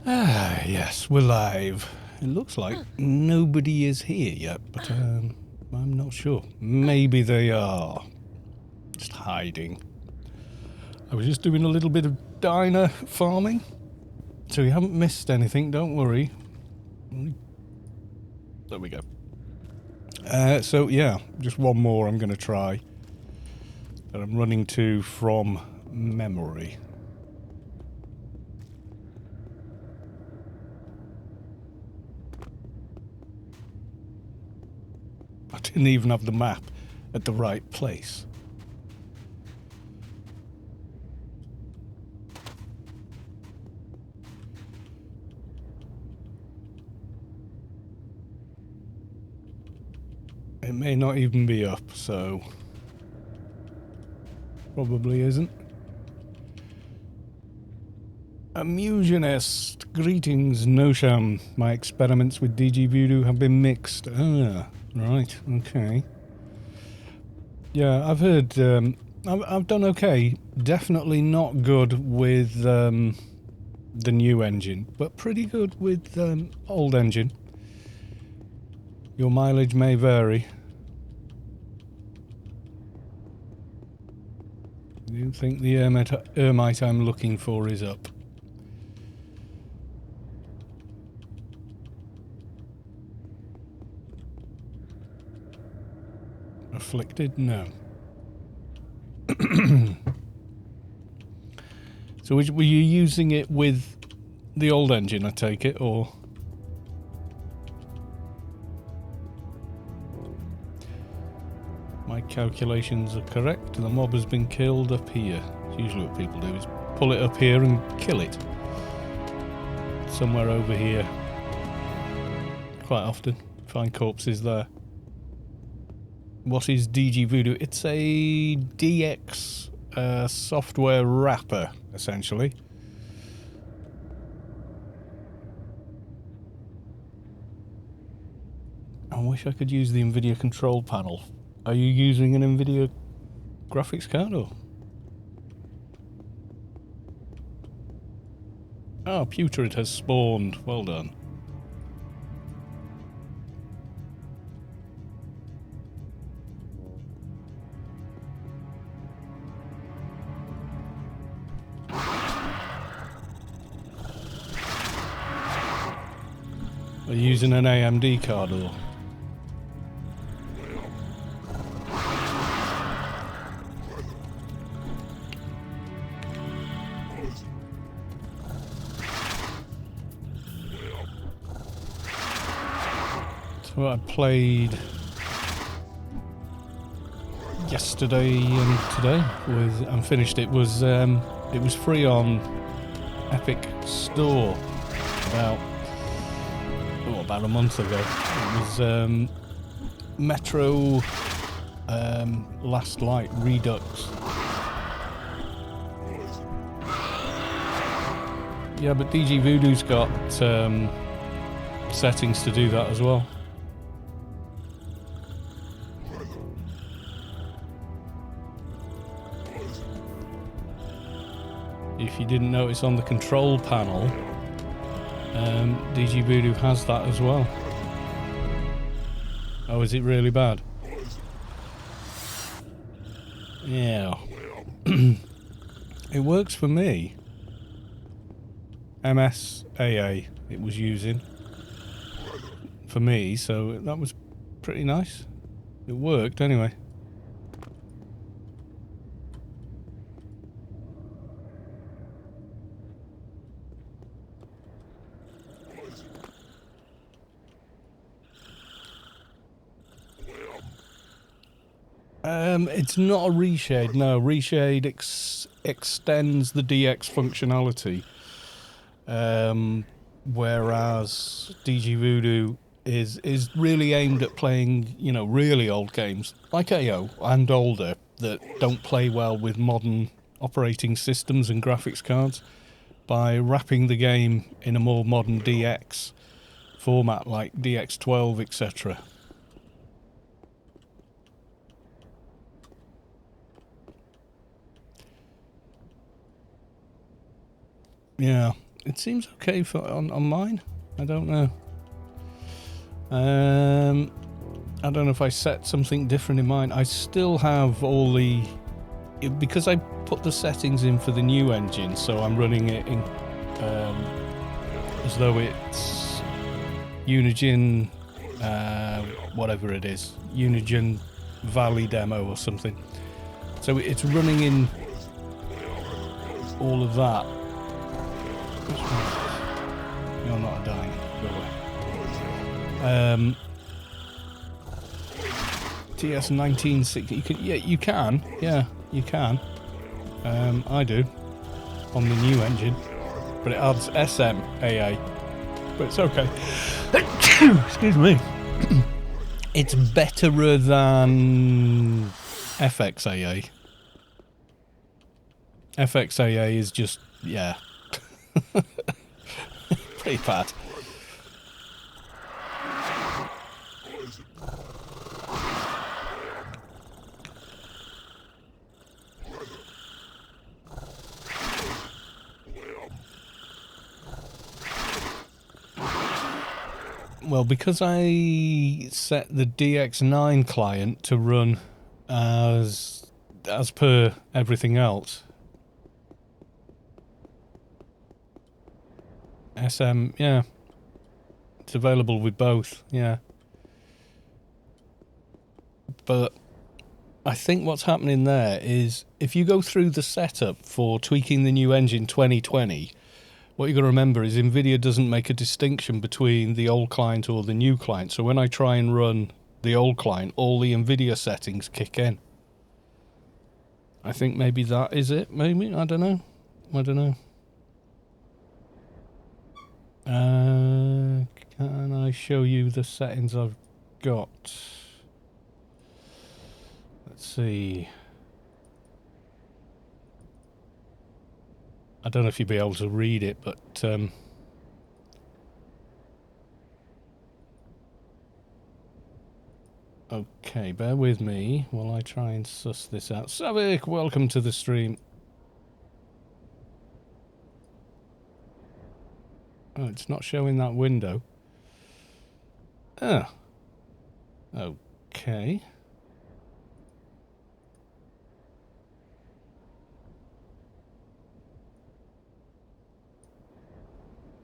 Ah, yes, we're live. It looks like nobody is here yet, but I'm not sure. Maybe they are just hiding. I was just doing a little bit of diner farming, so you haven't missed anything, don't worry. There we go. So yeah, just one more I'm going to try that I'm running to from memory. I didn't even have the map at the right place. It may not even be up, so probably isn't. Amusionist, greetings, Nosham. My experiments with DG Voodoo have been mixed. Ah, right, okay. Yeah, I've heard. I've done okay. Definitely not good with the new engine, but pretty good with old engine. Your mileage may vary. I don't think the Ermite I'm looking for is up. Afflicted? No. So were you using it with the old engine, I take it, or? My calculations are correct. The mob has been killed up here. It's usually what people do is pull it up here and kill it. Somewhere over here. Quite often. Find corpses there. What is DG Voodoo? It's a DX software wrapper, essentially. I wish I could use the NVIDIA control panel. Are you using an NVIDIA graphics card or? Oh, Putrid has spawned. Well done. Are you using an AMD card or? So I played yesterday and today and finished it was free on Epic Store about a month ago. It was Metro Last Light Redux. Yeah, but DG Voodoo's got settings to do that as well. If you didn't notice on the control panel, DG Voodoo has that as well. Oh, is it really bad? Yeah. It works for me. MSAA it was using for me, so that was pretty nice. It worked anyway. It's not a reshade, no. Reshade extends the DX functionality. Whereas DG Voodoo is really aimed at playing, you know, really old games, like AO, and older, that don't play well with modern operating systems and graphics cards, by wrapping the game in a more modern DX format, like DX12, etc. Yeah, it seems okay for on mine. I don't know. I don't know if I set something different in mine. I still have all the... Because I put the settings in for the new engine, so I'm running it in as though it's Unigine, whatever it is, Unigine Valley demo or something. So it's running in all of that. You're not a dying. Go away. TS 1960. You can. Yeah, you can. I do on the new engine, but it adds SMAA. But it's okay. Excuse me. It's better than FXAA. FXAA is just, yeah, pretty bad. Well, because I set the DX9 client to run as per everything else. SM, yeah. It's available with both, yeah. But I think what's happening there is, if you go through the setup for tweaking the new engine 2020, what you've got to remember is NVIDIA doesn't make a distinction between the old client or the new client. So when I try and run the old client, all the NVIDIA settings kick in. I think maybe that is it, maybe? I don't know. Can I show you the settings I've got? Let's see. I don't know if you'll be able to read it, but okay, bear with me while I try and suss this out. Savik, welcome to the stream. Oh, it's not showing that window. Ah. Okay.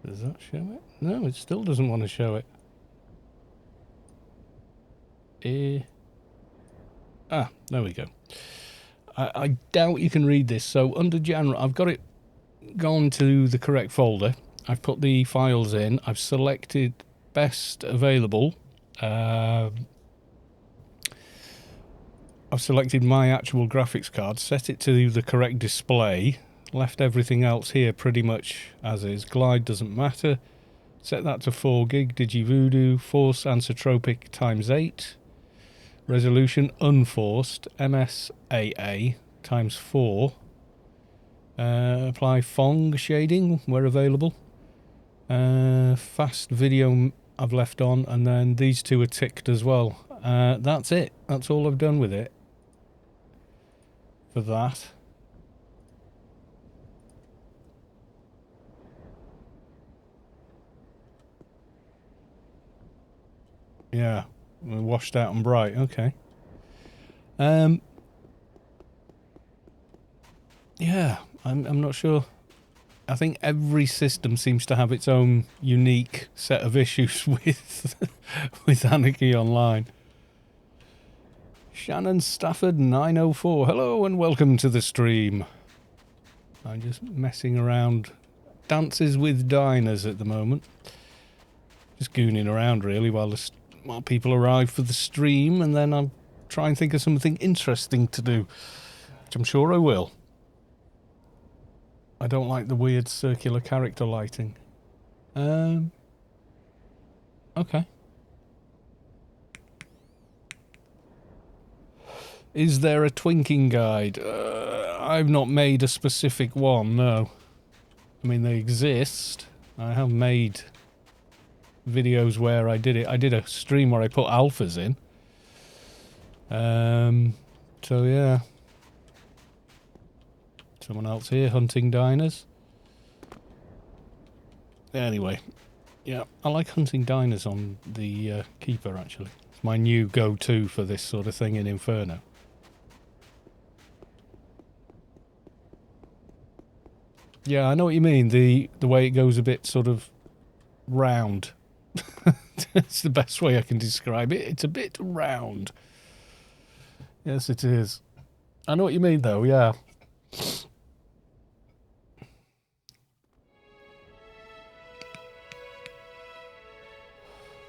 Does that show it? No, it still doesn't want to show it. There we go. I doubt you can read this. So under general, I've got it gone to the correct folder. I've put the files in. I've selected best available. I've selected my actual graphics card, set it to the correct display, left everything else here pretty much as is. Glide doesn't matter. Set that to 4 gig. DigiVoodoo, force anisotropic times 8. Resolution unforced, MSAA times 4. Apply Fong shading where available. Fast video I've left on, and then these two are ticked as well. That's it. That's all I've done with it for that. Yeah, washed out and bright. Okay. Yeah, I'm not sure. I think every system seems to have its own unique set of issues with Anarchy Online. Shannon Stafford 904. Hello and welcome to the stream. I'm just messing around. Dances with diners at the moment. Just gooning around really while people arrive for the stream, and then I'm try and think of something interesting to do, which I'm sure I will. I don't like the weird circular character lighting. Okay. Is there a twinking guide? I've not made a specific one, no. I mean, they exist. I have made videos where I did it. I did a stream where I put alphas in. So yeah. Someone else here hunting diners. Anyway, yeah, I like hunting diners on the Keeper, actually. It's my new go-to for this sort of thing in Inferno. Yeah, I know what you mean. The way it goes a bit sort of round. It's the best way I can describe it. It's a bit round. Yes, it is. I know what you mean, though, yeah.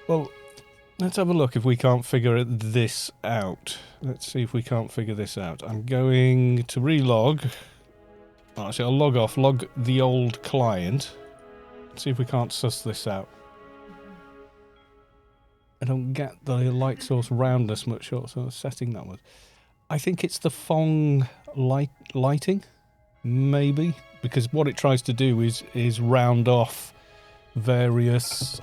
Well, let's have a look if we can't figure this out. Let's see if we can't figure this out. I'm going to relog. Oh, actually, I'll log off, log the old client. See if we can't suss this out. I don't get the light source roundness much, so setting that was. I think it's the Fong lighting, maybe, because what it tries to do is round off various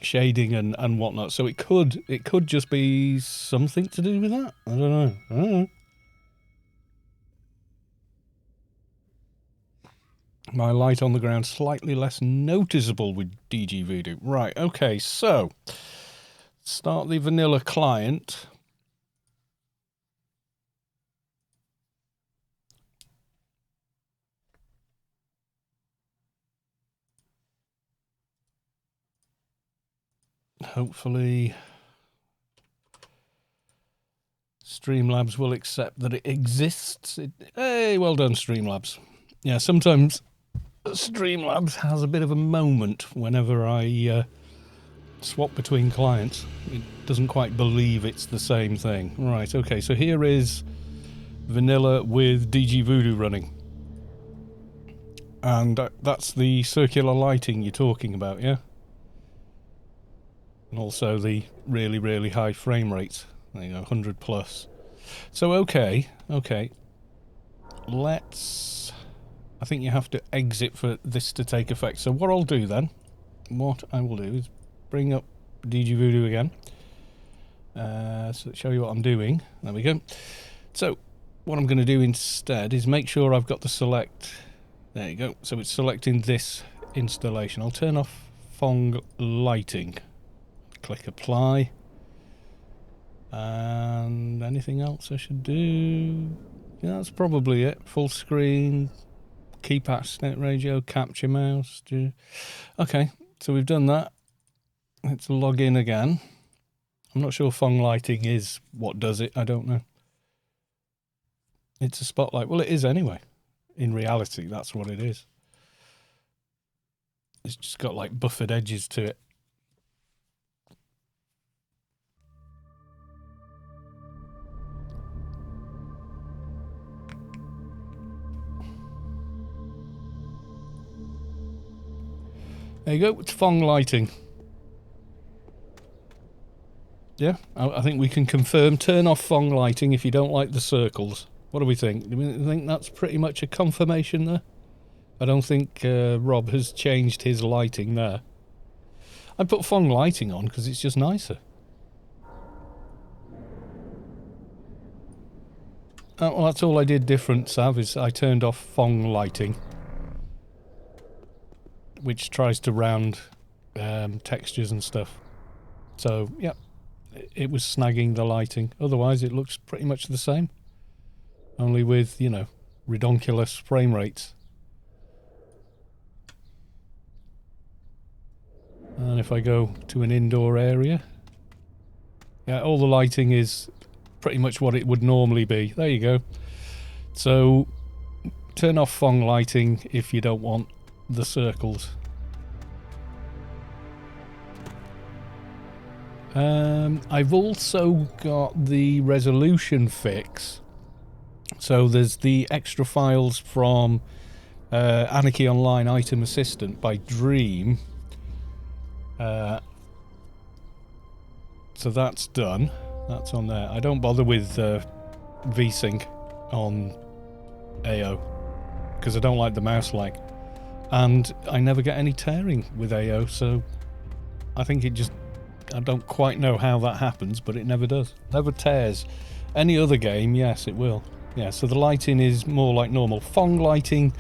shading and whatnot. So it could just be something to do with that. I don't know. My light on the ground slightly less noticeable with DG Voodoo. Right, okay, so start the vanilla client. Hopefully Streamlabs will accept that it exists. Hey, well done, Streamlabs. Yeah, sometimes Streamlabs has a bit of a moment whenever I swap between clients. It doesn't quite believe it's the same thing. Right, okay, so here is vanilla with DG Voodoo running. And that's the circular lighting you're talking about, yeah? And also the really, really high frame rates. There you go, 100 plus. So, okay. I think you have to exit for this to take effect. So what I'll do then, what I will do is bring up DG Voodoo again. So show you what I'm doing. There we go. So what I'm going to do instead is make sure I've got the select. There you go. So it's selecting this installation. I'll turn off Fong lighting. Click apply. And anything else I should do? Yeah, that's probably it. Full screen. Keypad snap radio, capture mouse. Okay, so we've done that. Let's log in again. I'm not sure Fong lighting is what does it. I don't know. It's a spotlight. Well, it is anyway. In reality, that's what it is. It's just got like buffered edges to it. There you go, it's Fong lighting. Yeah, I think we can confirm. Turn off Fong lighting if you don't like the circles. What do we think? Do we think that's pretty much a confirmation there? I don't think Rob has changed his lighting there. I put Fong lighting on because it's just nicer. Well, that's all I did different, Sav, is I turned off Fong lighting, which tries to round textures and stuff. So, yeah, it was snagging the lighting. Otherwise, it looks pretty much the same. Only with, you know, redonkulous frame rates. And if I go to an indoor area, yeah, all the lighting is pretty much what it would normally be. There you go. So, turn off Fong lighting if you don't want the circles. I've also got the resolution fix. So there's the extra files from Anarchy Online Item Assistant by Dream. So that's done. That's on there. I don't bother with VSync on AO because I don't like the mouse lag. And I never get any tearing with AO, so I think it just... I don't quite know how that happens, but it never does. Never tears. Any other game, yes, it will. Yeah, so the lighting is more like normal. Fong lighting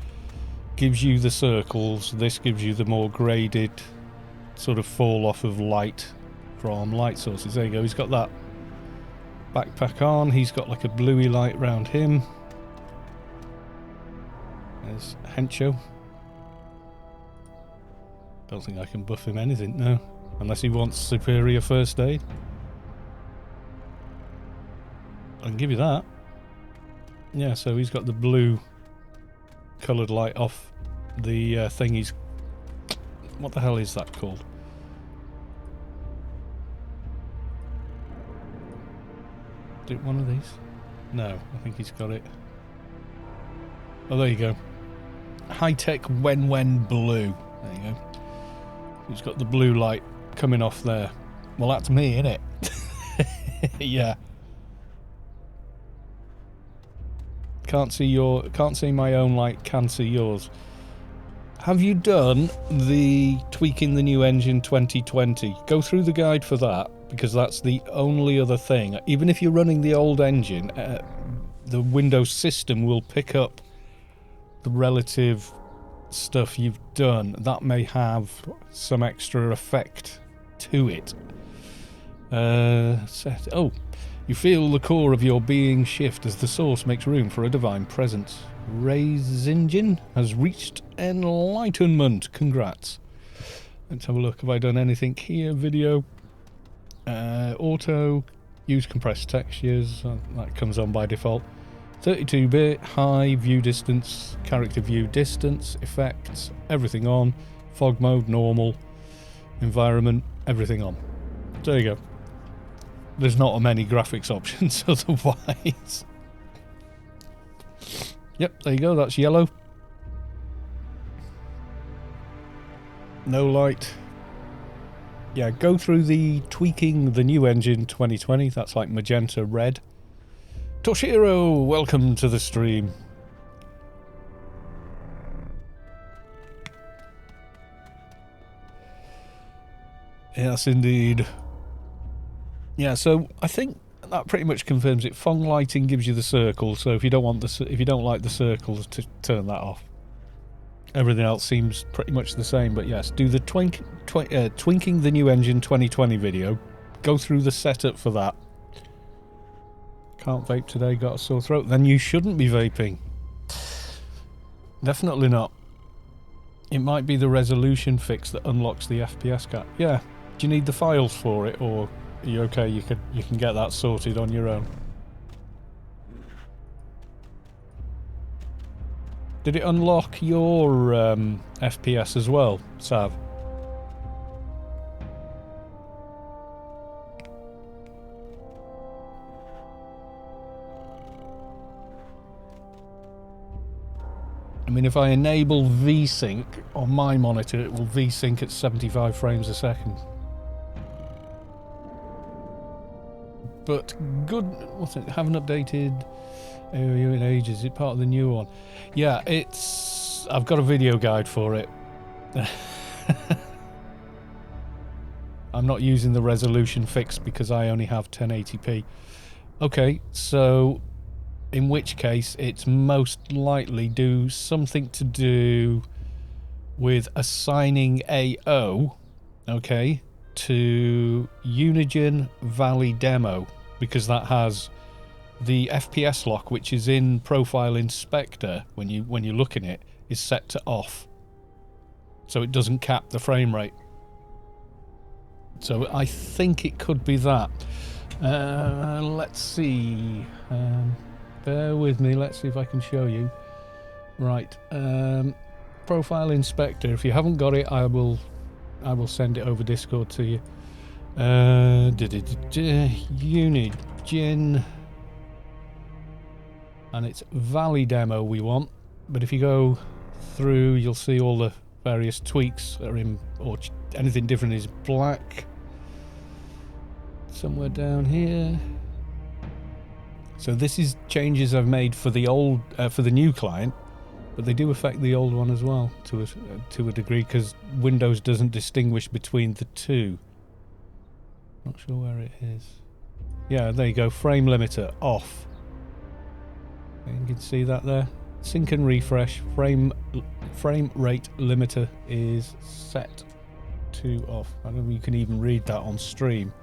gives you the circles. This gives you the more graded sort of fall off of light from light sources. There you go. He's got that backpack on. He's got like a bluey light around him. There's Hencho. Don't think I can buff him anything, no. Unless he wants superior first aid. I can give you that. Yeah, so he's got the blue coloured light off the thing he's... What the hell is that called? Is it one of these? No, I think he's got it. Oh, there you go. High-tech when blue. There you go. He's got the blue light coming off there. Well, that's me, innit? Yeah. Can't see my own light, can see yours. Have you done the tweaking the new engine 2020? Go through the guide for that, because that's the only other thing. Even if you're running the old engine, the Windows system will pick up the relative stuff you've done. That may have some extra effect to it. Oh, you feel the core of your being shift as the source makes room for a divine presence. Ray's engine has reached enlightenment. Congrats. Let's have a look. Have I done anything here? Video. Auto. Use compressed textures. That comes on by default. 32-bit. High view distance. Character view distance. Effects. Everything on. Fog mode. Normal. Environment. Everything on. There you go. There's not many graphics options otherwise. Yep, there you go, that's yellow. No light. Yeah, go through the tweaking the new engine 2020. That's like magenta red. Toshiro, welcome to the stream. Yes, indeed. Yeah, so I think that pretty much confirms it. Fong lighting gives you the circle, so if you don't want if you don't like the circles, to turn that off. Everything else seems pretty much the same, but yes, do the twinking the new engine 2020 video. Go through the setup for that. Can't vape today, got a sore throat. Then you shouldn't be vaping. Definitely not. It might be the resolution fix that unlocks the FPS cap. Yeah. Do you need the files for it, or are you okay? You can get that sorted on your own. Did it unlock your FPS as well, Sav? I mean, if I enable VSync on my monitor, it will VSync at 75 frames a second. But good, what's it? Haven't updated AOU in ages. Is it part of the new one? Yeah, it's... I've got a video guide for it. I'm not using the resolution fix because I only have 1080p. Okay, so in which case it's most likely do something to do with assigning AO, okay, to Unigine Valley Demo, because that has the FPS lock, which is in Profile Inspector when you're looking at it, is set to off, so it doesn't cap the frame rate. So I think it could be that. Let's see. Bear with me. Let's see if I can show you. Right. Profile Inspector. If you haven't got it, I will send it over Discord to you. Unit Gin. And it's Valley demo we want. But if you go through, you'll see all the various tweaks that are in, or anything different is black. Somewhere down here. So this is changes I've made for the old, for the new client, but they do affect the old one as well to a degree, because Windows doesn't distinguish between the two. Not sure where it is. Yeah, there you go. Frame limiter off. You can see that there. Sync and refresh. Frame rate limiter is set to off. I don't know if you can even read that on stream.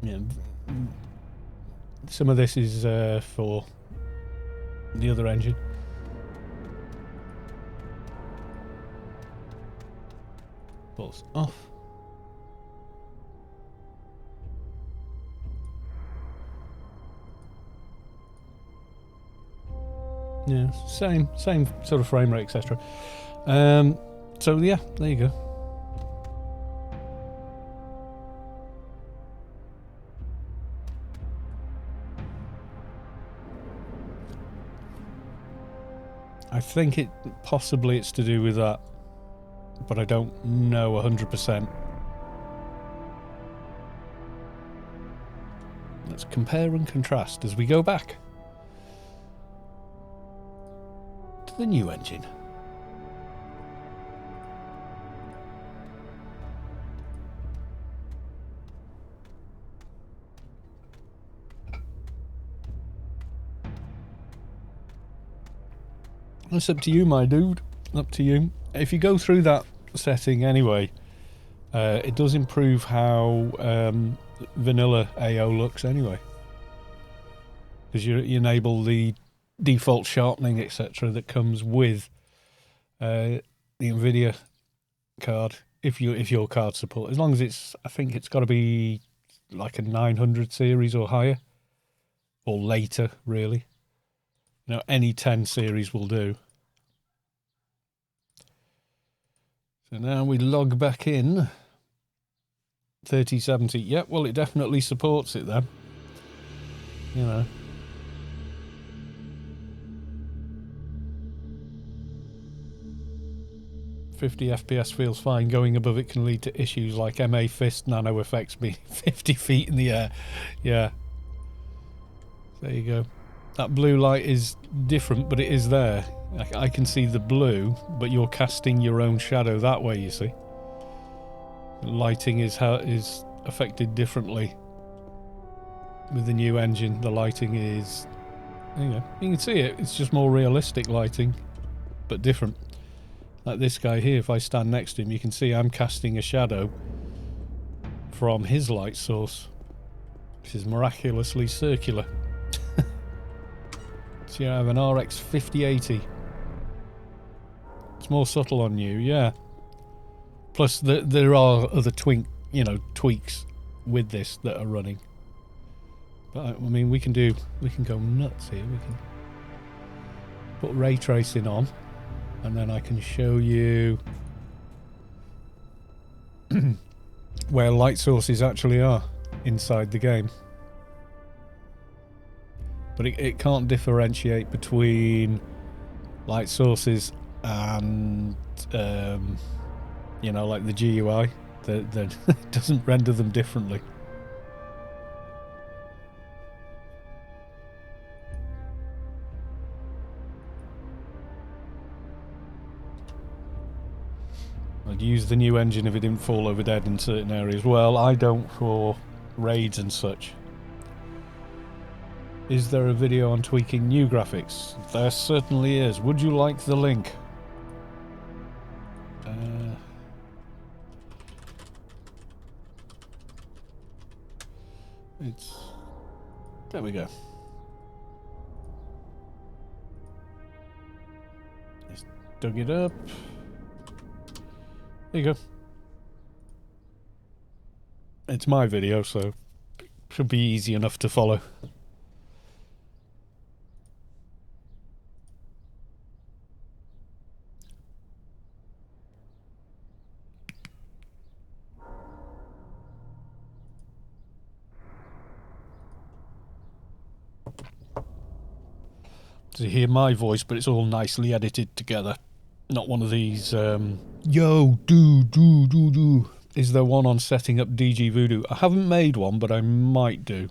Yeah, some of this is for the other engine. Pulse off. Yeah, same sort of frame rate, etc. So yeah, there you go. I think possibly it's to do with that, but I don't know 100%. Let's compare and contrast as we go back to the new engine. It's up to you, my dude. Up to you. If you go through that setting anyway, it does improve how vanilla AO looks anyway. Because you enable the default sharpening, etc., that comes with the NVIDIA card. If your card support, as long as it's, I think it's got to be like a 900 series or higher, or later, really. You know, any 10 series will do. So now we log back in. 3070. Yep, well, it definitely supports it then. You know. "50 FPS feels fine. Going above it can lead to issues like MA Fist Nano effects being 50 feet in the air." Yeah. There you go. That blue light is different, but it is there. I can see the blue, but you're casting your own shadow that way, you see. Lighting is affected differently. With the new engine, the lighting is... You can see it. It's just more realistic lighting, but different. Like this guy here, if I stand next to him, you can see I'm casting a shadow from his light source, which is miraculously circular. So you have an RX 5080. It's more subtle on you, yeah. Plus, there are other tweaks with this that are running. But I mean, we can go nuts here. We can put ray tracing on, and then I can show you where light sources actually are inside the game. But it can't differentiate between light sources and, like the GUI. It doesn't render them differently. I'd use the new engine if it didn't fall over dead in certain areas. Well, I don't for raids and such. Is there a video on tweaking new graphics? There certainly is. Would you like the link? There we go. Just dug it up. There you go. It's my video, so Should be easy enough to follow. To hear my voice, but it's all nicely edited together. Not one of these, yo, do. Is there one on setting up DG Voodoo? I haven't made one, but I might do.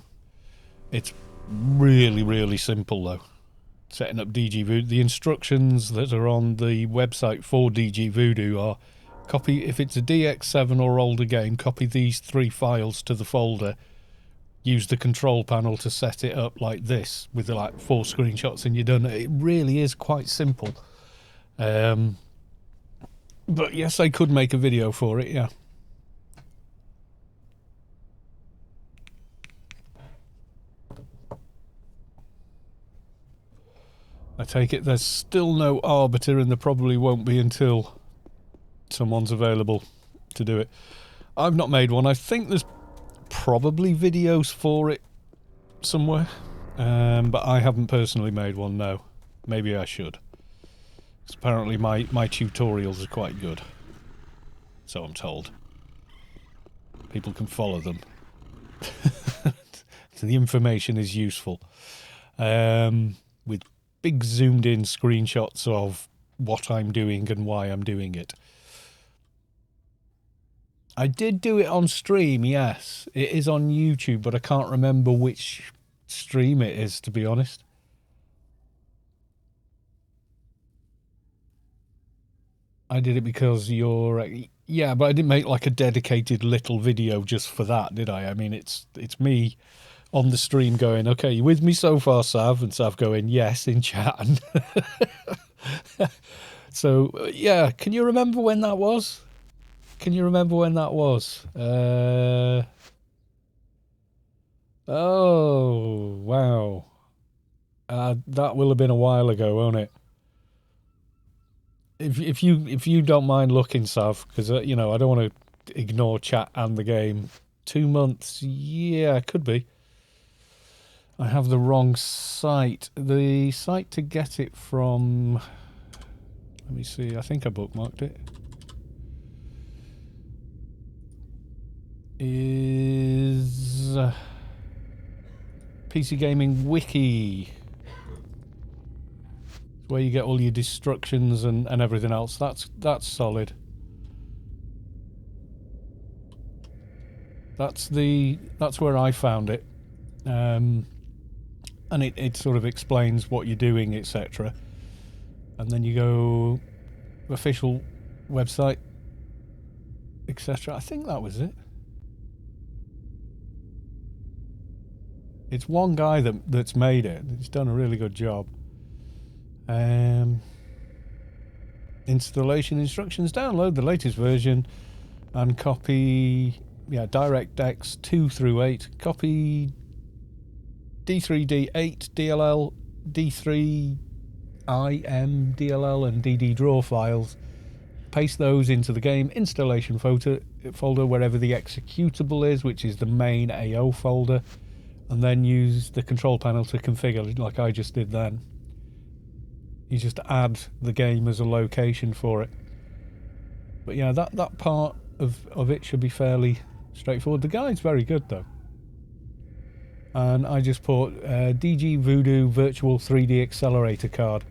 It's really, really simple, though. Setting up DG Voodoo. The instructions that are on the website for DG Voodoo are copy, if it's a DX7 or older game, copy these 3 files to the folder. Use the control panel to set it up like this with like 4 screenshots and you're done. It really is quite simple. But yes, I could make a video for it, yeah. I take it there's still no arbiter and there probably won't be until someone's available to do it. I've not made one. I think there's probably videos for it somewhere, but I haven't personally made one, no. Maybe I should. Apparently my tutorials are quite good. So I'm told. People can follow them. So the information is useful. With big zoomed in screenshots of what I'm doing and why I'm doing it. I did do it on stream, yes. It is on YouTube, but I can't remember which stream it is, to be honest. I did it because you're... Yeah, but I didn't make like a dedicated little video just for that, did I? I mean, it's me on the stream going, okay, you with me so far, Sav? And Sav going, yes, in chat. So, yeah, can you remember when that was? Can you remember when that was? Oh, wow. That will have been a while ago, won't it? If you don't mind looking, Sav, because you know I don't want to ignore chat and the game. 2 months, yeah, could be. I have the wrong site. The site to get it from. Let me see. I think I bookmarked it. Is PC Gaming Wiki. Where you get all your destructions and everything else. That's solid. That's where I found it. And it sort of explains what you're doing, etc. And then you go official website, etc. I think that was it. It's one guy that's made it. He's done a really good job. Installation instructions. Download the latest version and copy DirectX 2 through 8. Copy D3D8 DLL, D3 IM DLL and DD draw files. Paste those into the game installation folder wherever the executable is, which is the main AO folder, and then use the control panel to configure it like I just did then. You just add the game as a location for it. But yeah, that part of it should be fairly straightforward. The guide's very good though. And I just put DG Voodoo Virtual 3D Accelerator card.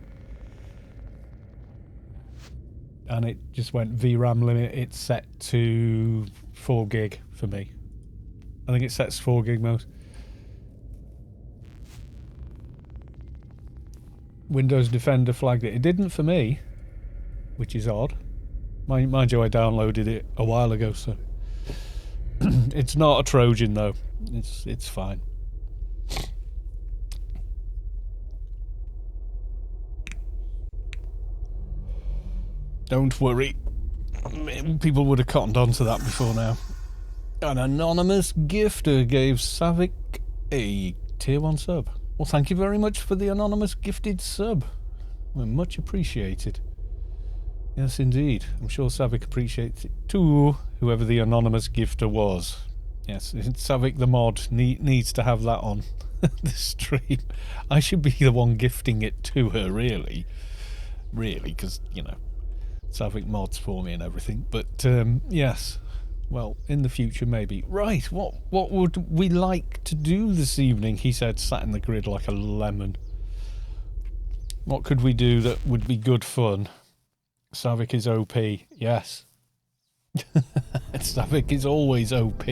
And it just went VRAM limit. It's set to 4 gig for me. I think it sets 4 gig most. Windows Defender flagged it. It didn't for me, which is odd. Mind you, I downloaded it a while ago, so it's not a Trojan though. It's fine. Don't worry. People would have cottoned on to that before now. An anonymous gifter gave Savic a tier 1 sub. Well, thank you very much for the anonymous gifted sub. Well, much appreciated. Yes, indeed. I'm sure Savic appreciates it too, whoever the anonymous gifter was. Yes, Savik the mod needs to have that on the stream. I should be the one gifting it to her, really, because you know, Savik mods for me and everything. But yes, well, in the future maybe. Right, what would we like to do this evening? He said, sat in the grid like a lemon. What could we do that would be good fun? Savik is OP. Yes. Savik is always OP.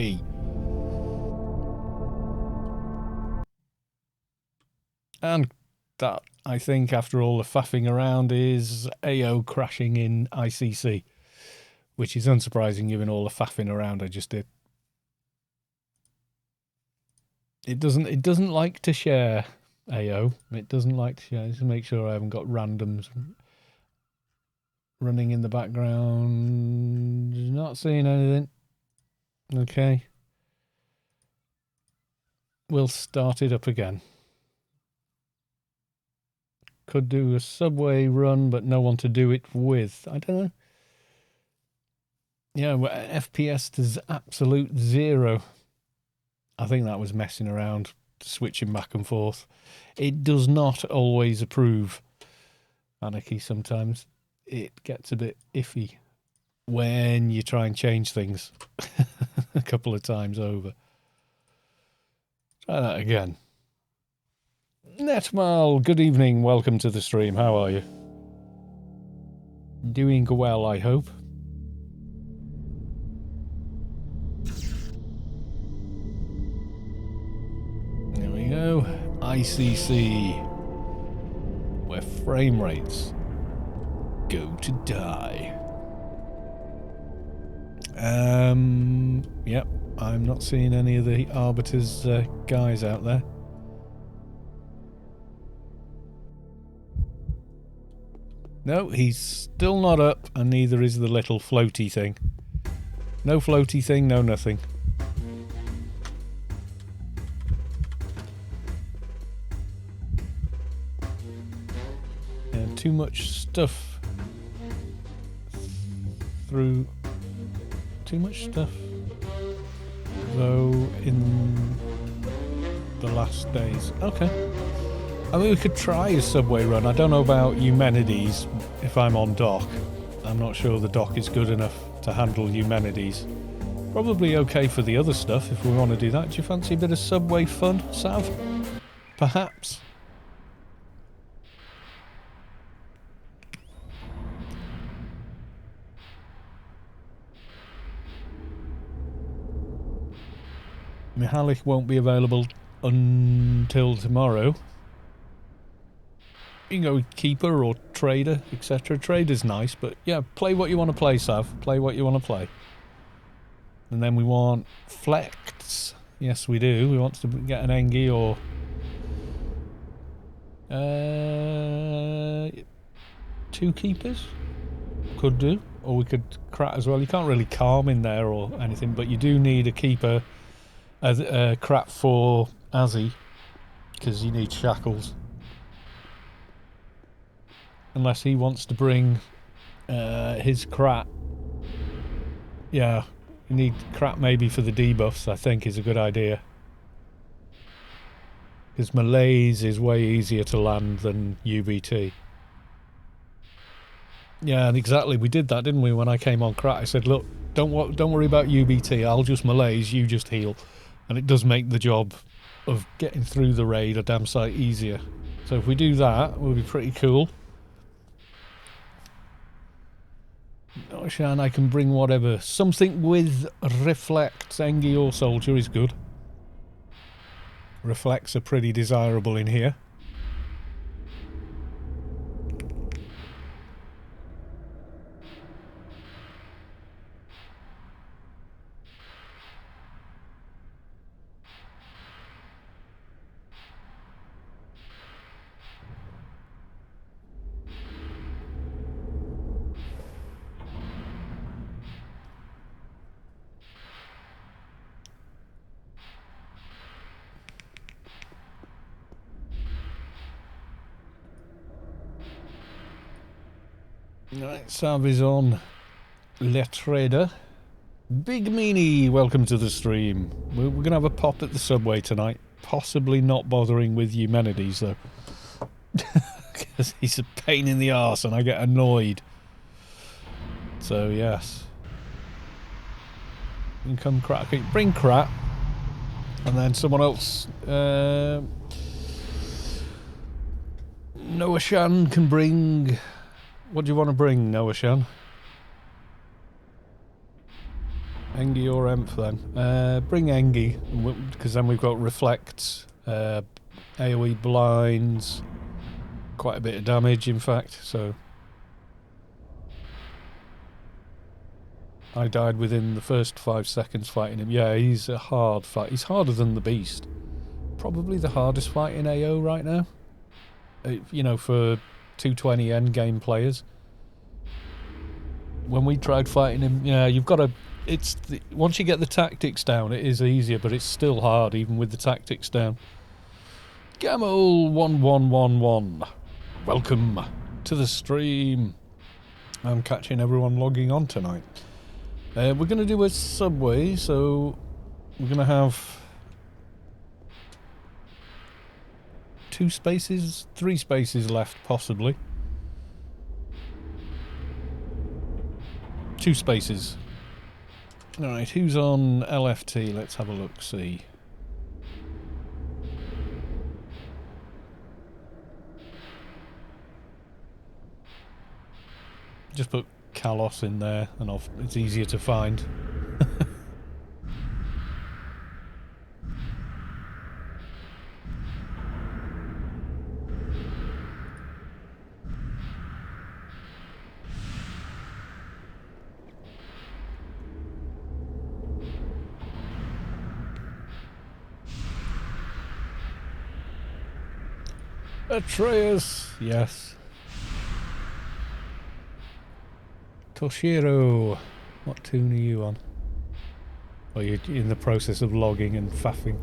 And that, I think, after all the faffing around, is AO crashing in ICC, which is unsurprising given all the faffing around I just did. It doesn't like to share, AO. It doesn't like to share. Just make sure I haven't got randoms running in the background. Not seeing anything. Okay. We'll start it up again. Could do a subway run, but no one to do it with. I don't know. Yeah, well, FPS is absolute 0. I think that was messing around, switching back and forth. It does not always approve Anarchy sometimes. It gets a bit iffy when you try and change things a couple of times over. Try that again. Netmal, good evening. Welcome to the stream. How are you? Doing well, I hope. There we go. ICC, where frame rates go to die. Yep, I'm not seeing any of the Arbiter's guys out there. No, he's still not up, and neither is the little floaty thing. No floaty thing, no nothing. And too much stuff through... Too much stuff, though, in the last days. Okay. I mean, we could try a subway run. I don't know about Eumenides if I'm on dock. I'm not sure the dock is good enough to handle Eumenides. Probably okay for the other stuff if we want to do that. Do you fancy a bit of subway fun, Sav? Perhaps? Mihalik won't be available until tomorrow. You can go with Keeper or Trader, etc. Trader's nice, but yeah, play what you want to play, Sav. Play what you want to play. And then we want Flex. Yes, we do. We want to get an Engie or... two Keepers? Could do. Or we could Krat as well. You can't really calm in there or anything, but you do need a Keeper, a Krat for Azzy, because you need shackles. Unless he wants to bring his Krat. Yeah, you need Krat maybe for the debuffs, I think, is a good idea. Because Malaise is way easier to land than UBT. Yeah, and exactly, we did that, didn't we, when I came on Krat? I said, look, don't worry about UBT, I'll just Malaise, you just heal. And it does make the job of getting through the raid a damn sight easier. So if we do that, we'll be pretty cool. Oh, Shan, I can bring whatever. Something with Reflects, Engie or Soldier is good. Reflects are pretty desirable in here. Right, Sav is on Le Trader. Big Meanie, welcome to the stream. We're going to have a pop at the subway tonight. Possibly not bothering with Eumenides, though. Because he's a pain in the arse and I get annoyed. So, yes. You can come Krat. Okay, bring Krat. And then someone else. Noah Shan can bring... What do you want to bring, Noah Shan? Engie or Emph then? Bring Engie, because then we've got Reflects, AoE blinds, quite a bit of damage in fact, so... I died within the first 5 seconds fighting him. Yeah, he's a hard fight. He's harder than the Beast. Probably the hardest fight in AO right now. You know, for 220 endgame players. When we tried fighting him, yeah, you've got to... once you get the tactics down, it is easier, but it's still hard, even with the tactics down. Gamel1111, welcome to the stream. I'm catching everyone logging on tonight. We're going to do a subway, so we're going to have 2 spaces, 3 spaces left, possibly. 2 spaces. Alright, who's on LFT? Let's have a look, see. Just put Kalos in there, and it's easier to find. Atreus, yes. Toshiro, what tune are you on? Or you're in the process of logging and faffing?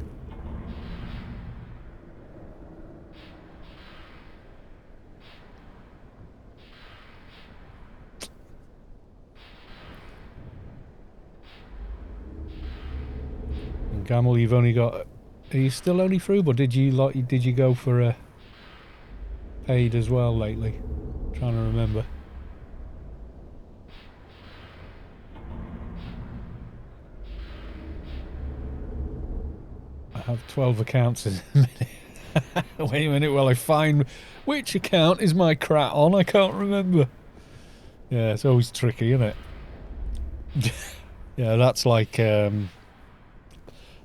And Gamel, you've only got... Are you still only through, or did you go for a paid as well lately? I'm trying to remember. I have 12 accounts in a minute. Wait a minute while I find which account is my Krat on. I can't remember. Yeah, it's always tricky, isn't it? Yeah, that's like... I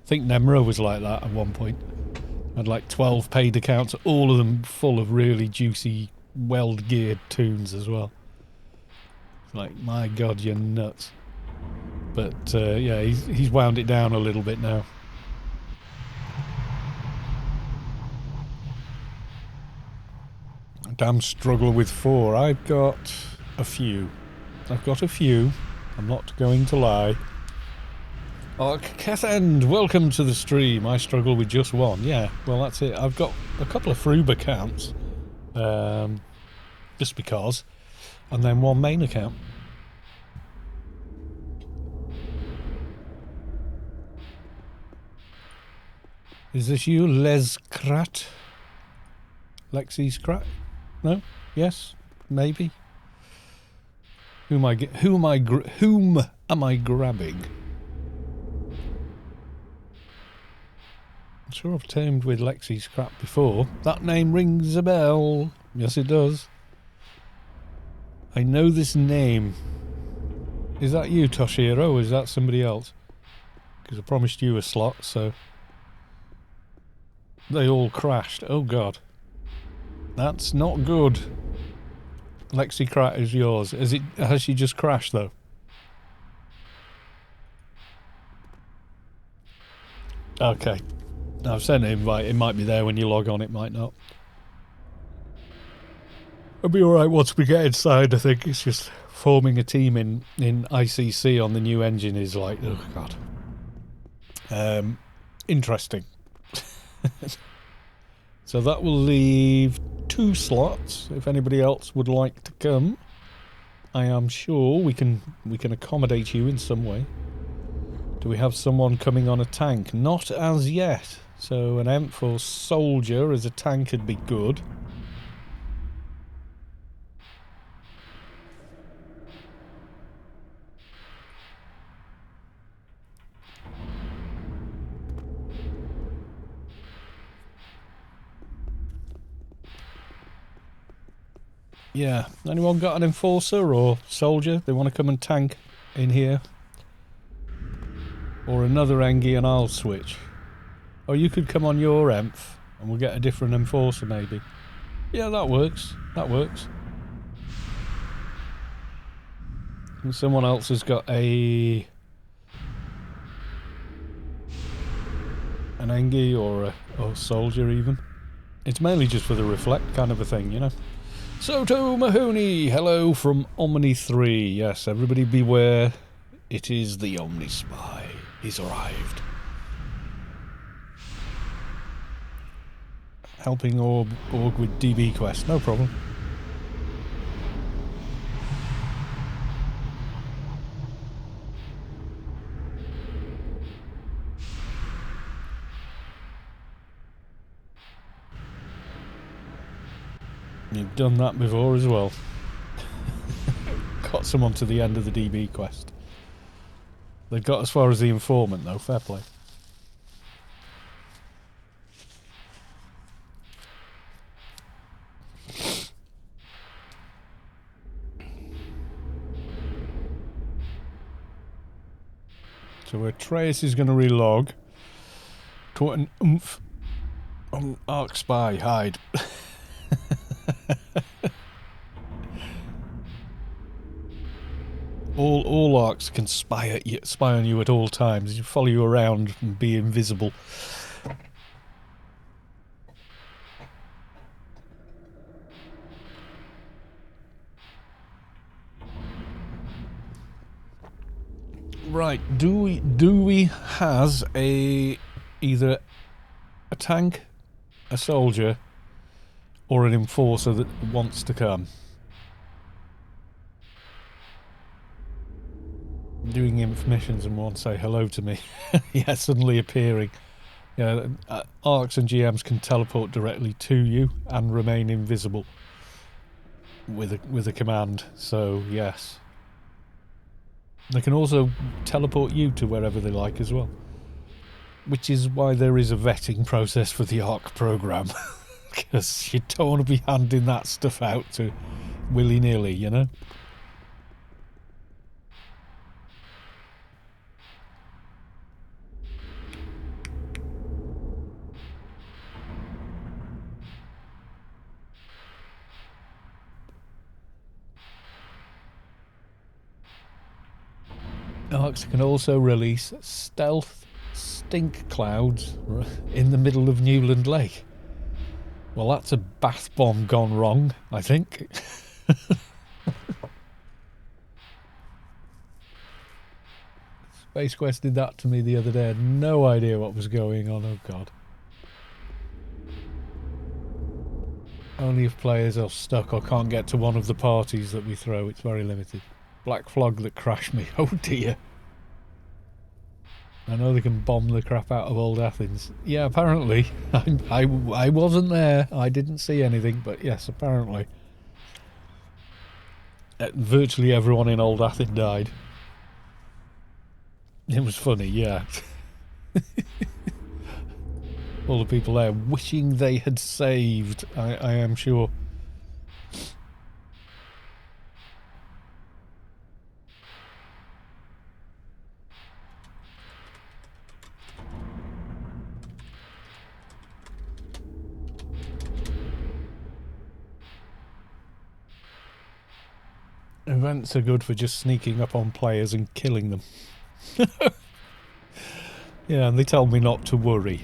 think Nemra was like that at one point. Had like 12 paid accounts, all of them full of really juicy, weld-geared tunes as well. Like, my god, you're nuts. But yeah, he's wound it down a little bit now. Damn struggle with 4. I've got a few. I'm not going to lie. Oh, Kethend, welcome to the stream. I struggle with just 1. Yeah, well, that's it. I've got a couple of Froob accounts. Just because. And then 1 main account. Is this you, Les Krat? Lexi's Krat? No? Yes? Maybe? Whom am I grabbing? I'm sure I've tamed with Lexi's Krat before. That name rings a bell. Yes, it does. I know this name. Is that you, Toshiro, or is that somebody else? Because I promised you a slot, so... They all crashed. Oh, God. That's not good. Lexi Krat is yours. Has she just crashed, though? Okay. I've sent an invite. It might be there when you log on. It might not. It'll be alright once we get inside, I think. It's just forming a team in ICC on the new engine is like, oh, God. Interesting. So that will leave 2 slots. If anybody else would like to come, I am sure we can accommodate you in some way. Do we have someone coming on a tank? Not as yet. So an EMP or soldier as a tank would be good. Yeah, anyone got an enforcer or soldier? They want to come and tank in here? Or another Engie and I'll switch. Or you could come on your EMP and we'll get a different enforcer maybe. Yeah, that works. That works. And someone else has got an Engie or a soldier even. It's mainly just for the reflect kind of a thing, you know. Soto Mahoney, hello from Omni 3. Yes, everybody beware. It is the Omni Spy. He's arrived. Helping Org with DB quest, no problem. You've done that before as well. Got someone to the end of the DB quest. They got as far as the informant though, fair play. So where Trace is going to relog. Caught an oomph on Arc Spy, hide. All arcs can spy on you at all times. You follow you around and be invisible. Right, do we has either a tank, a soldier, or an enforcer that wants to come? Doing inf missions and won't say hello to me. Yeah, suddenly appearing. Yeah, ARCs and GMs can teleport directly to you and remain invisible with a command. So yes, they can also teleport you to wherever they like as well. Which is why there is a vetting process for the ARC program, because you don't want to be handing that stuff out to willy-nilly, you know. ARCs can also release stealth stink clouds in the middle of Newland Lake. Well, that's a bath bomb gone wrong, I think. Space Quest did that to me the other day. I had no idea what was going on. Oh, God. Only if players are stuck or can't get to one of the parties that we throw. It's very limited. Black Flog that crashed me. Oh, dear. I know they can bomb the crap out of old Athens. Yeah, apparently. I wasn't there. I didn't see anything, but yes, apparently. Virtually everyone in old Athens died. It was funny, yeah. All the people there wishing they had saved, I am sure. Events are good for just sneaking up on players and killing them. Yeah, and they tell me not to worry.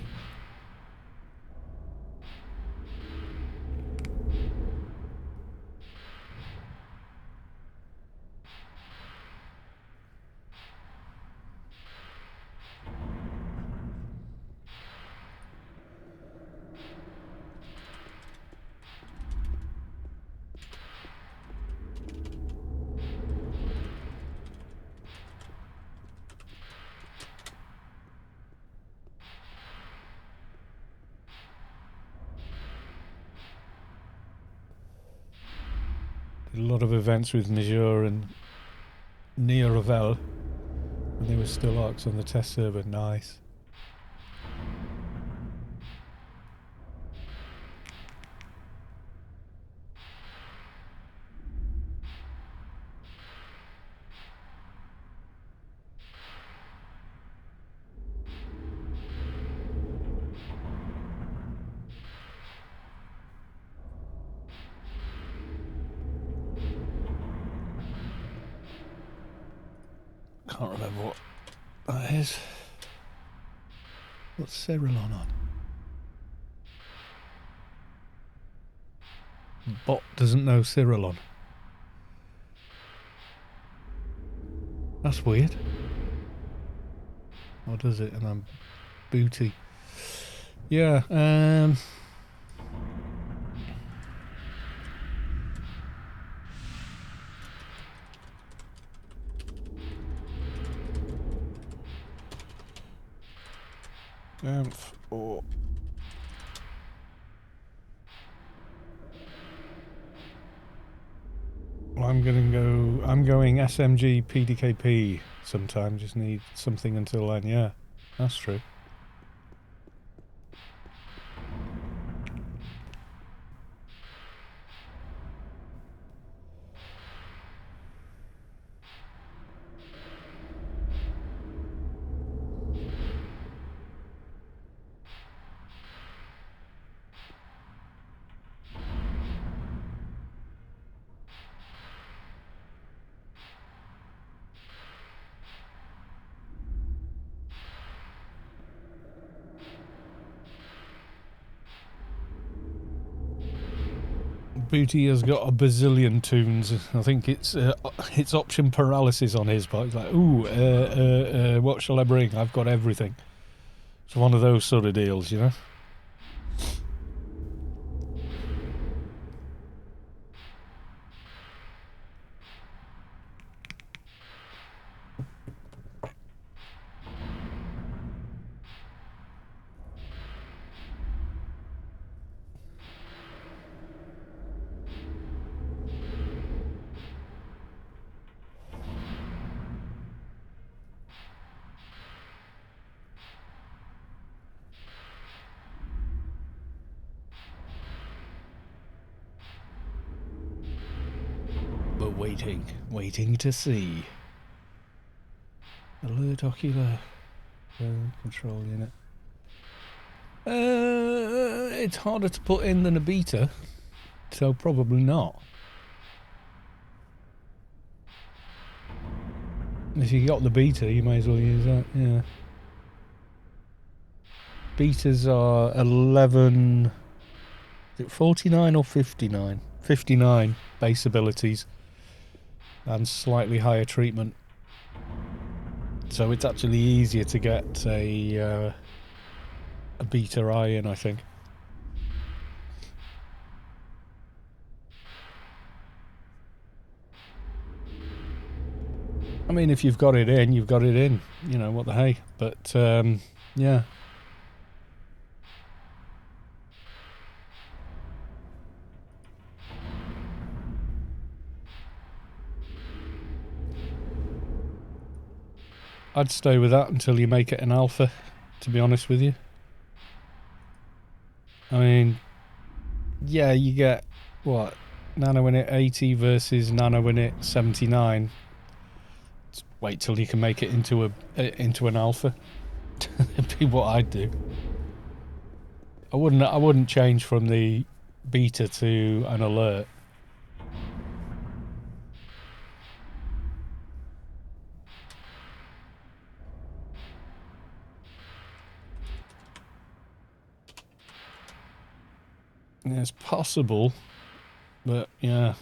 a lot of events with Major and Nia Ravel when they were still arcs on the test server. Nice. Can't remember what that is. What's Cerilon on? Bot doesn't know Cerilon. That's weird. Or does it? And I'm booty. Yeah, or well, I'm going SMG PDKP sometime. Just need something until then. Yeah, that's true. Booty has got a bazillion tunes. I think it's option paralysis on his part. He's like, ooh, what shall I bring? I've got everything. It's one of those sort of deals, you know? But waiting to see. Alert ocular control unit. It's harder to put in than a beta, so probably not. If you got the beta, you may as well use that, yeah. Betas are 11... Is it 49 or 59? 59 base abilities and slightly higher treatment. So it's actually easier to get a beta eye in, I think. I mean, if you've got it in, you've got it in. You know, what the hey. But, yeah. I'd stay with that until you make it an alpha, to be honest with you. I mean, yeah, you get, what, Nano Init 80 versus Nano Init 79. Just wait till you can make it into an alpha. That'd be what I'd do. I wouldn't change from the beta to an alert. It's possible, but yeah.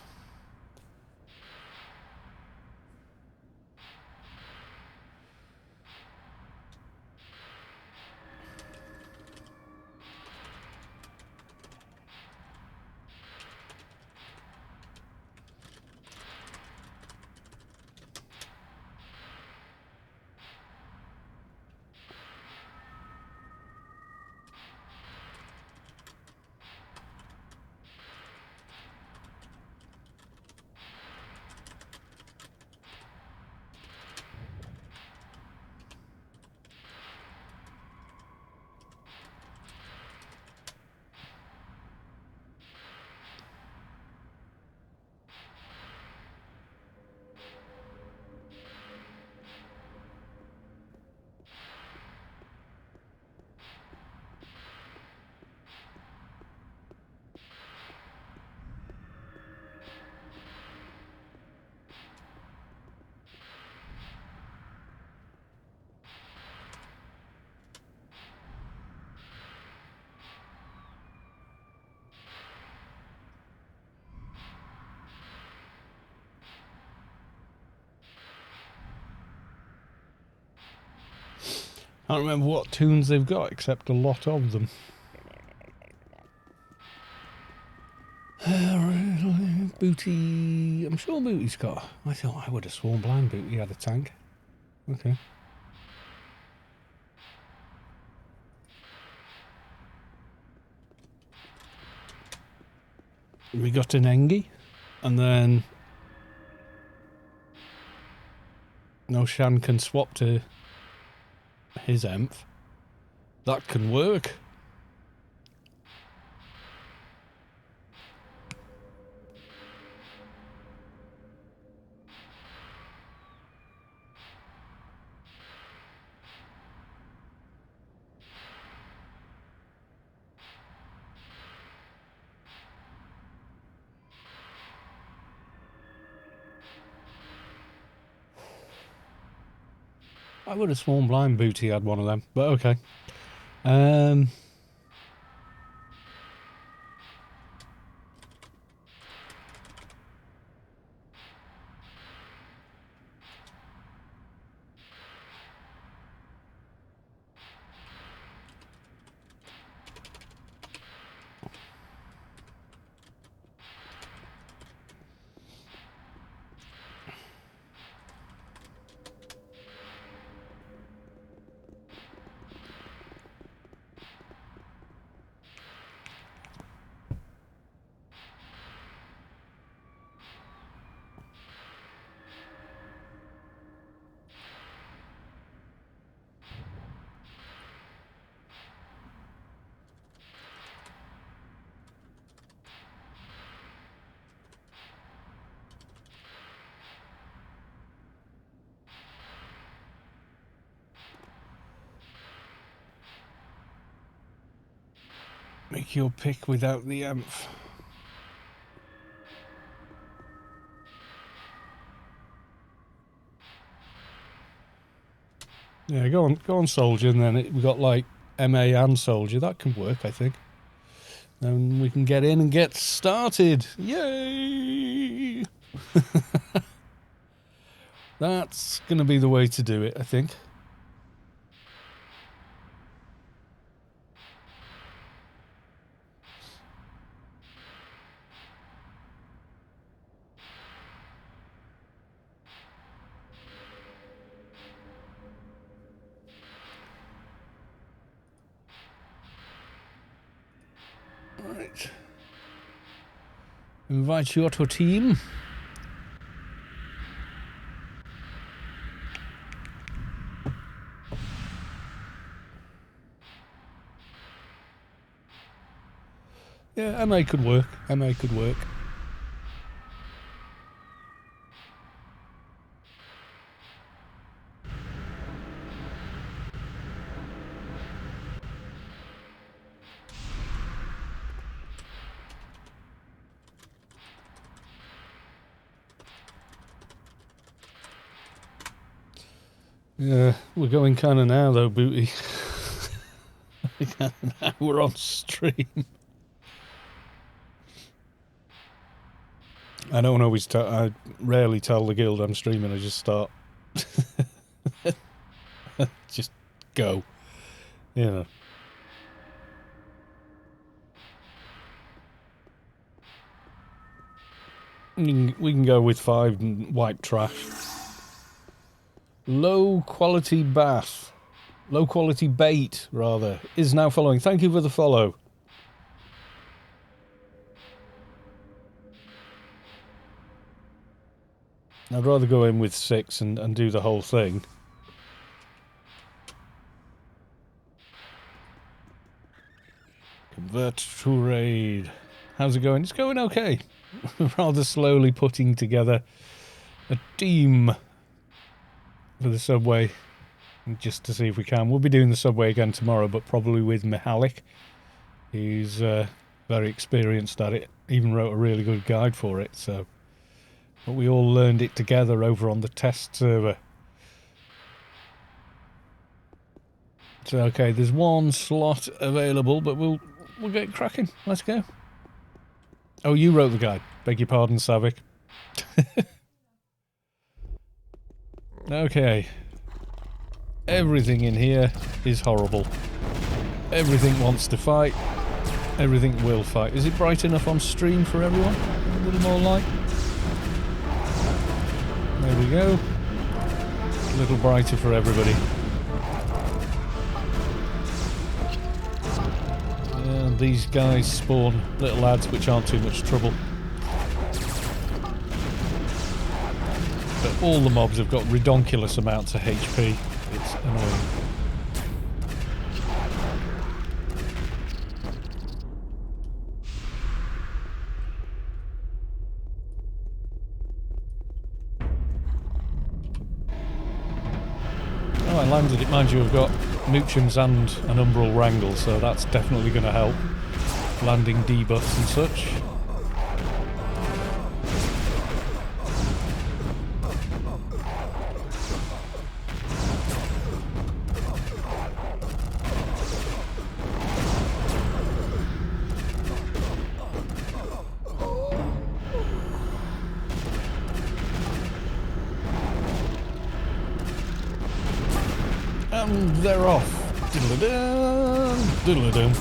Can't remember what tunes they've got, except a lot of them. Booty... I'm sure Booty's got... I would have sworn Blind Booty had a tank. Okay. We got an Engie, and then... No Shan can swap to his Emph. That can work. I would have sworn Blind Booty had one of them, but okay. Make your pick without the Emph. Yeah, go on, Soldier, and then we got like MA and Soldier. That can work, I think. Then we can get in and get started. Yay! That's going to be the way to do it, I think. Right. Invite you to team. Yeah, MA could work. MA could work. Yeah, we're going kind of now though, Booty. We're on stream. I don't always I rarely tell the guild I'm streaming. I just start. Just go. You know. We can go with 5 and wipe trash. Low quality bath. Low quality bait, rather, is now following. Thank you for the follow. I'd rather go in with 6 and do the whole thing. Convert to raid. How's it going? It's going okay. Rather slowly putting together a team for the subway, just to see if we can. We'll be doing the subway again tomorrow, but probably with Mihalik. He's very experienced at it. Even wrote a really good guide for it, so... But we all learned it together over on the test server. So, okay, there's 1 slot available, but we'll get cracking. Let's go. Oh, you wrote the guide. Beg your pardon, Savik. Okay. Everything in here is horrible. Everything wants to fight. Everything will fight. Is it bright enough on stream for everyone? A little more light. There we go. A little brighter for everybody. And these guys spawn little lads which aren't too much trouble. But all the mobs have got redonkulous amounts of HP. It's annoying. Oh, I landed it. Mind you, I've got Moochums and an Umbral Wrangle, so that's definitely going to help. Landing debuffs and such. And they're off. Diddle-a-dum, diddle-a-dum.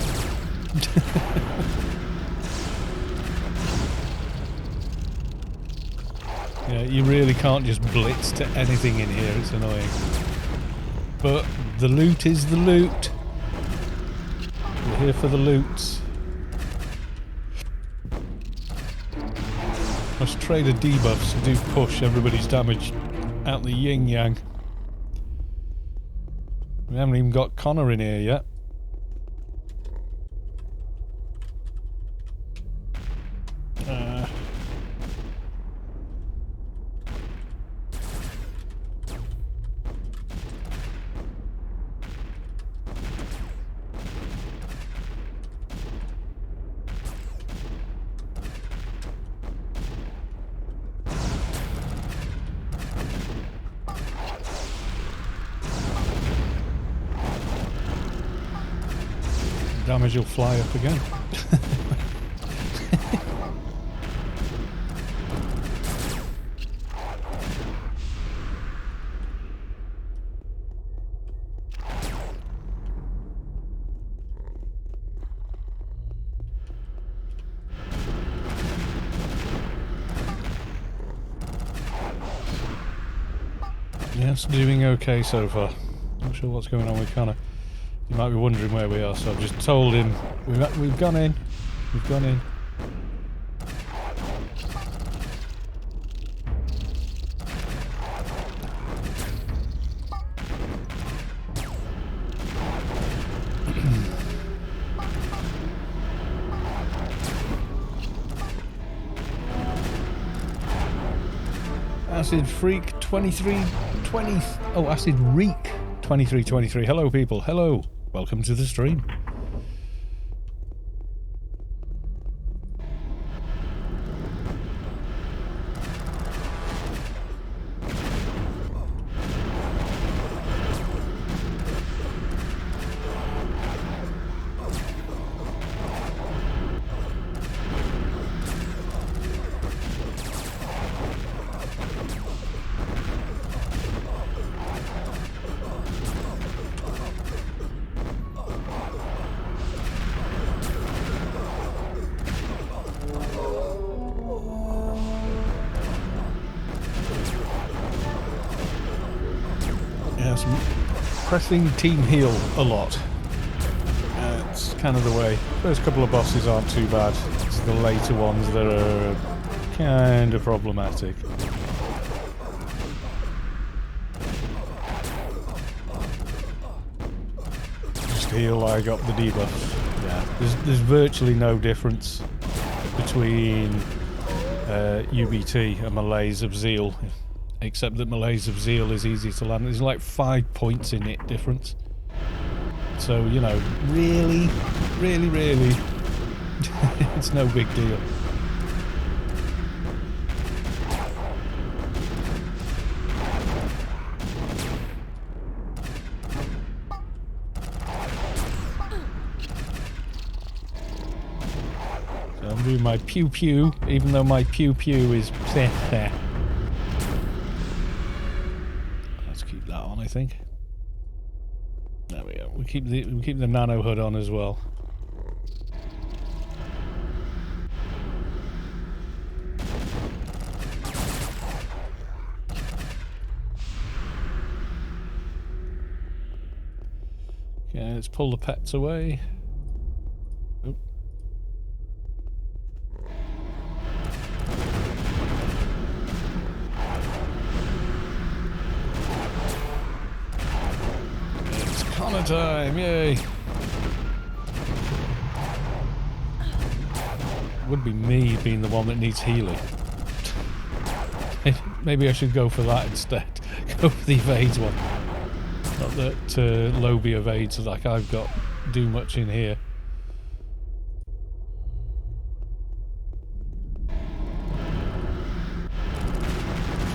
Yeah, you really can't just blitz to anything in here, it's annoying. But the loot is the loot. We're here for the loots. Those trader debuffs do push everybody's damage out the yin-yang. We haven't even got Connor in here yet. Damage will fly up again. Yes, doing okay so far. Not sure what's going on with Connor. You might be wondering where we are, so I've just told him we've gone in. We've gone in. Acid Freak 2320. Oh, Acid Reek 2323. Hello, people. Hello. Welcome to the stream. Pressing team heal a lot. It's kind of the way. First couple of bosses aren't too bad. It's the later ones that are kind of problematic. Just heal, I got the debuff. Yeah, there's virtually no difference between UBT and Malaise of Zeal. Except that Malaise of Zeal is easy to land. There's like 5 points in it difference. So, you know, really, it's no big deal. So I'm doing my pew-pew, even though my pew-pew is bleh. I think. There we go. We keep the nano hood on as well. Okay, let's pull the pets away. Oop. It's Connor time, yay! Would be me being the one that needs healing. Maybe I should go for that instead. Go for the evades one. Not that Lobie evades like I've got do much in here.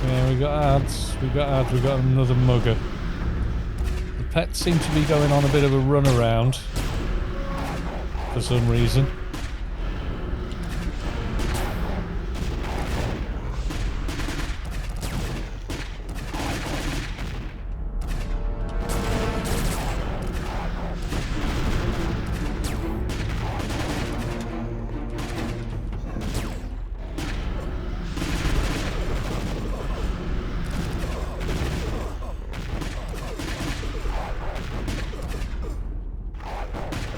Yeah, we got ads. We got another mugger. The pets seem to be going on a bit of a run around for some reason.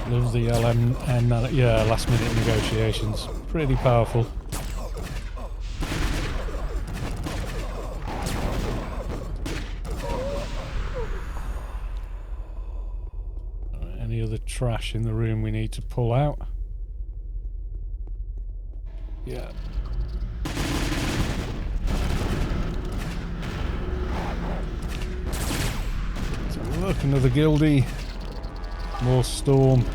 Love the LM and yeah, last minute negotiations. Pretty powerful. Right, any other trash in the room we need to pull out? Yeah. So look, another guildie. More storm.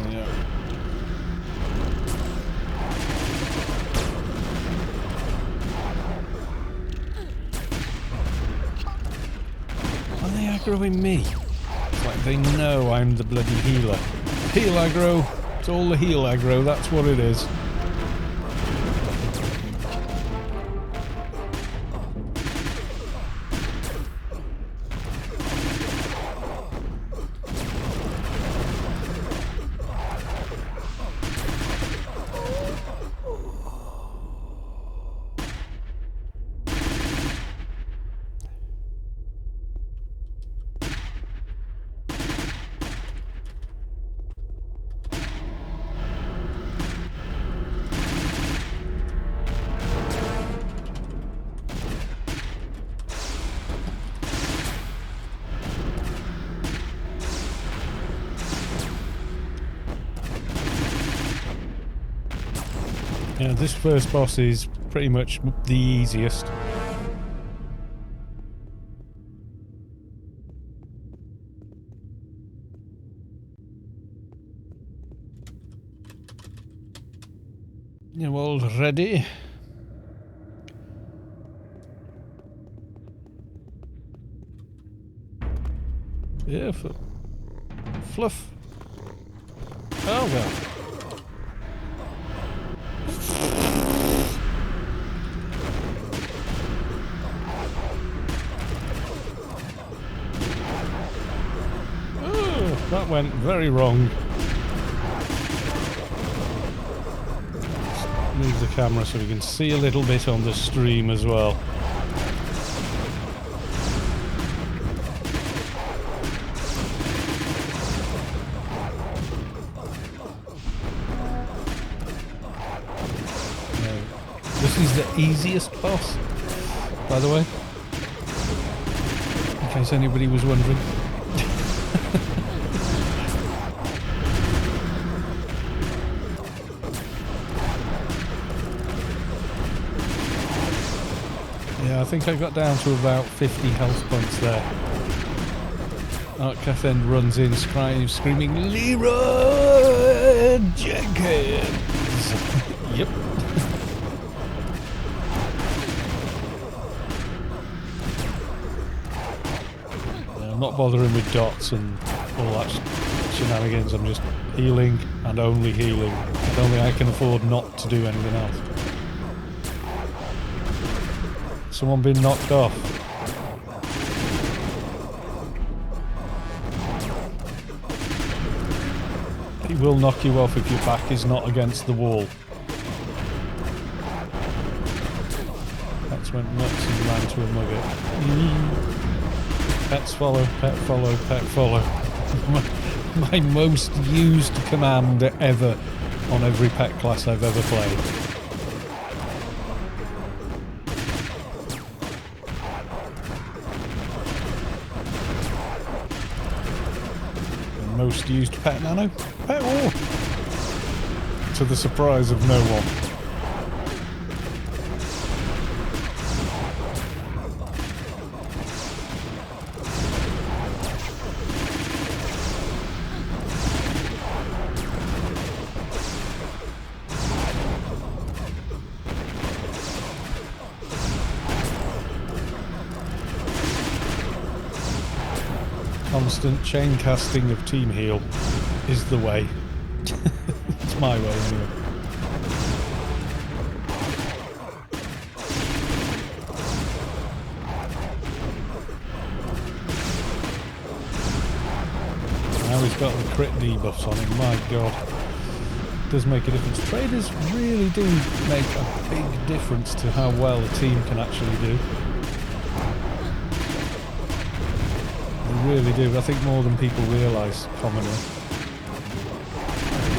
Yeah. Are they aggroing me? It's like they know I'm the bloody healer. Heal aggro. It's all the heal aggro, that's what it is. Yeah, this first boss is pretty much the easiest. You all ready? Yeah, fluff. Oh god. That went very wrong. Let's move the camera so we can see a little bit on the stream as well. This is the easiest boss, by the way, in case anybody was wondering. I think I got down to about 50 health points there. Arccath then runs in screaming, Leroy Jenkins! Yep. I'm not bothering with dots and all that shenanigans, I'm just healing and only healing. I don't think I can afford not to do anything else. Someone been knocked off? He will knock you off if your back is not against the wall. Pets went nuts and ran to a nugget. Pets follow, pet follow, pet follow. My most used command ever on every pet class I've ever played. Most used pet nano? Pet war! To the surprise of no one. Constant chain casting of team heal is the way. It's my way anyway. Now he's got the crit debuffs on him, my god. It does make a difference. Traders really do make a big difference to how well a team can actually do. Really do. I think more than people realise commonly.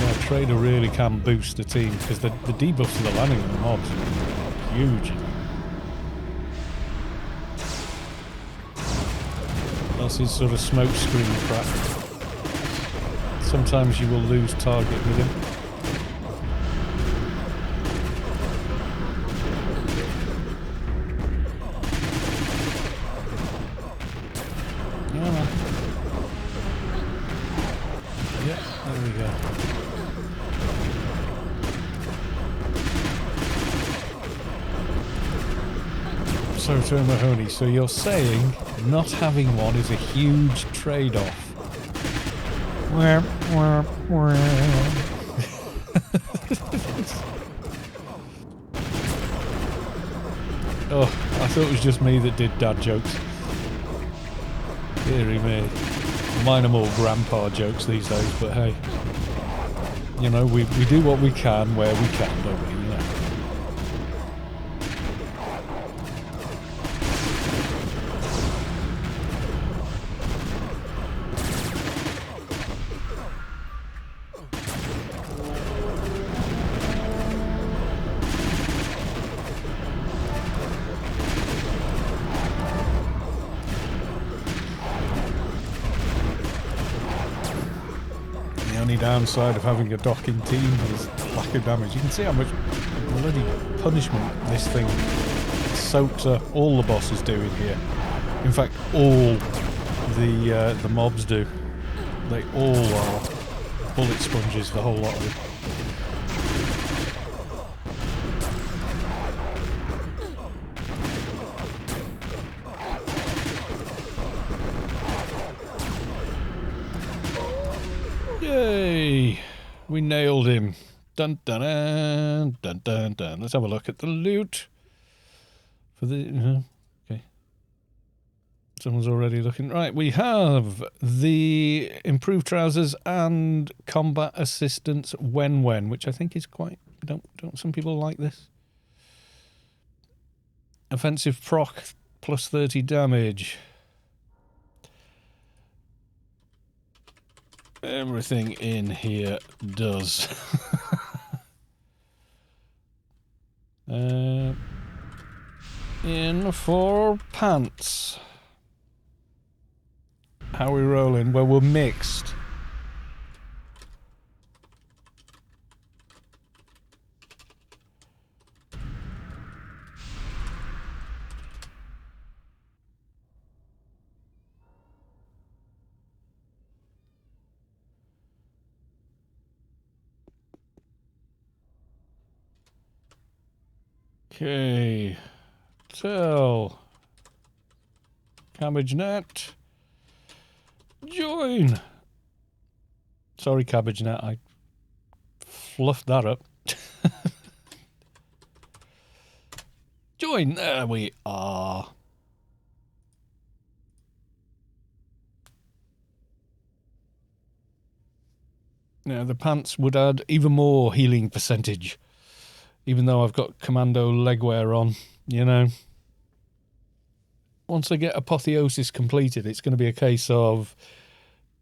Yeah, Trader really can boost the team because the debuffs to the landing on the mobs are huge. That's his sort of smoke screen crap. Sometimes you will lose target with him. So Mahoney, so you're saying not having one is a huge trade-off? Oh, I thought it was just me that did dad jokes. Deary me. Mine are more grandpa jokes these days, but hey. You know, we do what we can where we can, don't we? You know. Downside of having a docking team is lack of damage. You can see how much bloody punishment this thing soaks up. All the bosses do in here. In fact, all the mobs do. They all are bullet sponges, the whole lot of them. Yay! We nailed him. Dun dun dun dun dun dun. Let's have a look at the loot. For the okay. Someone's already looking. Right, we have the improved trousers and combat assistance when, which I think is quite. Don't some people like this? Offensive proc plus 30 damage. Everything in here does. In for pants. How are we rolling? Well, we're mixed. Okay, tell Cabbage Net, join. Sorry, Cabbage Net, I fluffed that up. Join, there we are. Yeah, the pants would add even more healing percentage. Even though I've got commando legwear on, you know. Once I get Apotheosis completed, it's going to be a case of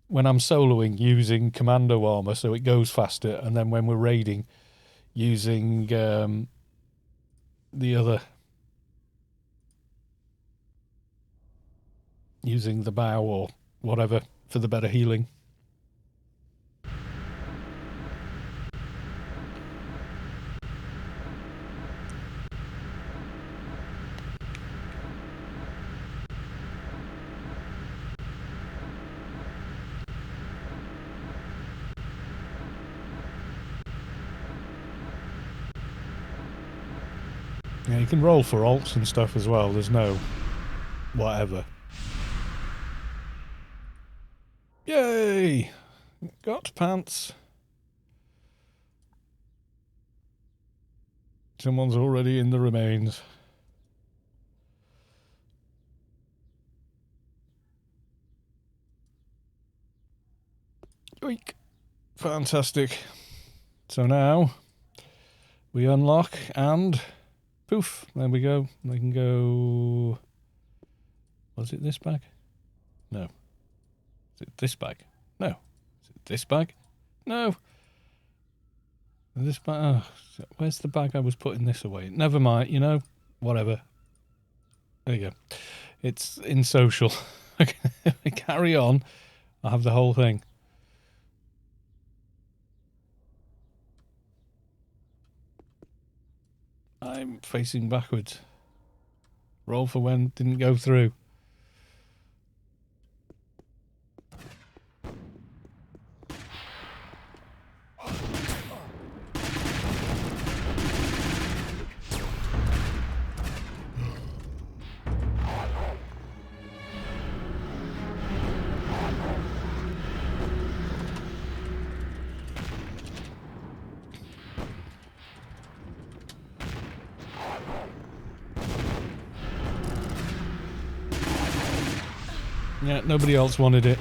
when I'm soloing using commando armor so it goes faster, and then when we're raiding using the other, using the bow or whatever for the better healing. Yeah, you can roll for alts and stuff as well. There's no whatever. Yay! Got pants. Someone's already in the remains. Yoink. Fantastic. So now we unlock and poof, there we go. We can go... Was it this bag? No. Is it this bag? No. Is it this bag? No. This bag... Oh, where's the bag I was putting this away? Never mind, you know. Whatever. There you go. It's in social. Carry on. I'll have the whole thing. I'm facing backwards. Roll for when didn't go through. Yeah, nobody else wanted it.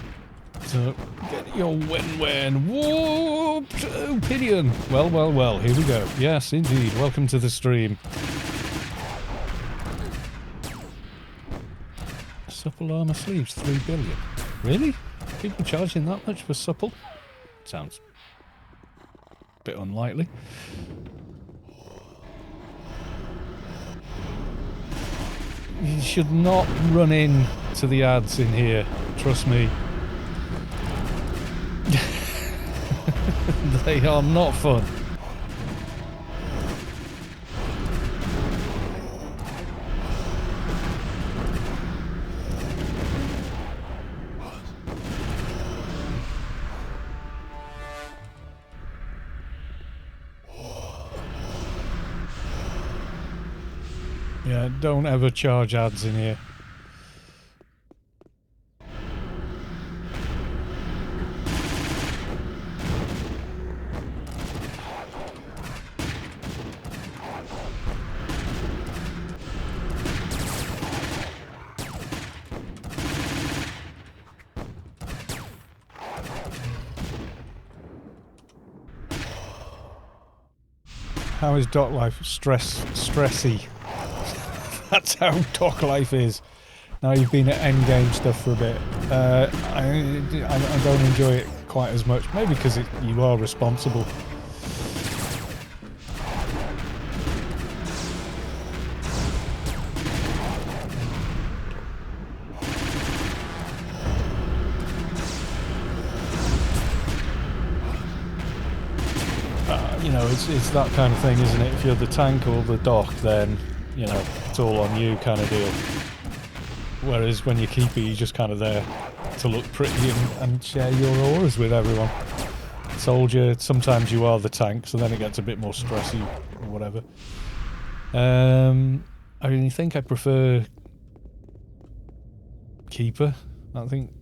So, get your win-win. Whoop! Opinion! Well, well, well, here we go. Yes, indeed. Welcome to the stream. Supple armor sleeves, 3 billion. Really? People charging that much for supple? Sounds a bit unlikely. You should not run in to the ads in here, trust me. They are not fun. Yeah, don't ever charge ads in here. How is dock life? Stressy. That's how dock life is. Now you've been at endgame stuff for a bit. I don't enjoy it quite as much. Maybe because you are responsible. You know, it's that kind of thing, isn't it? If you're the tank or the dock, then, you know, it's all on you kind of deal. Whereas when you're keeper, you're just kind of there to look pretty and share your auras with everyone. Soldier, sometimes you are the tank, so then it gets a bit more stressy or whatever. I really think I prefer keeper. I think I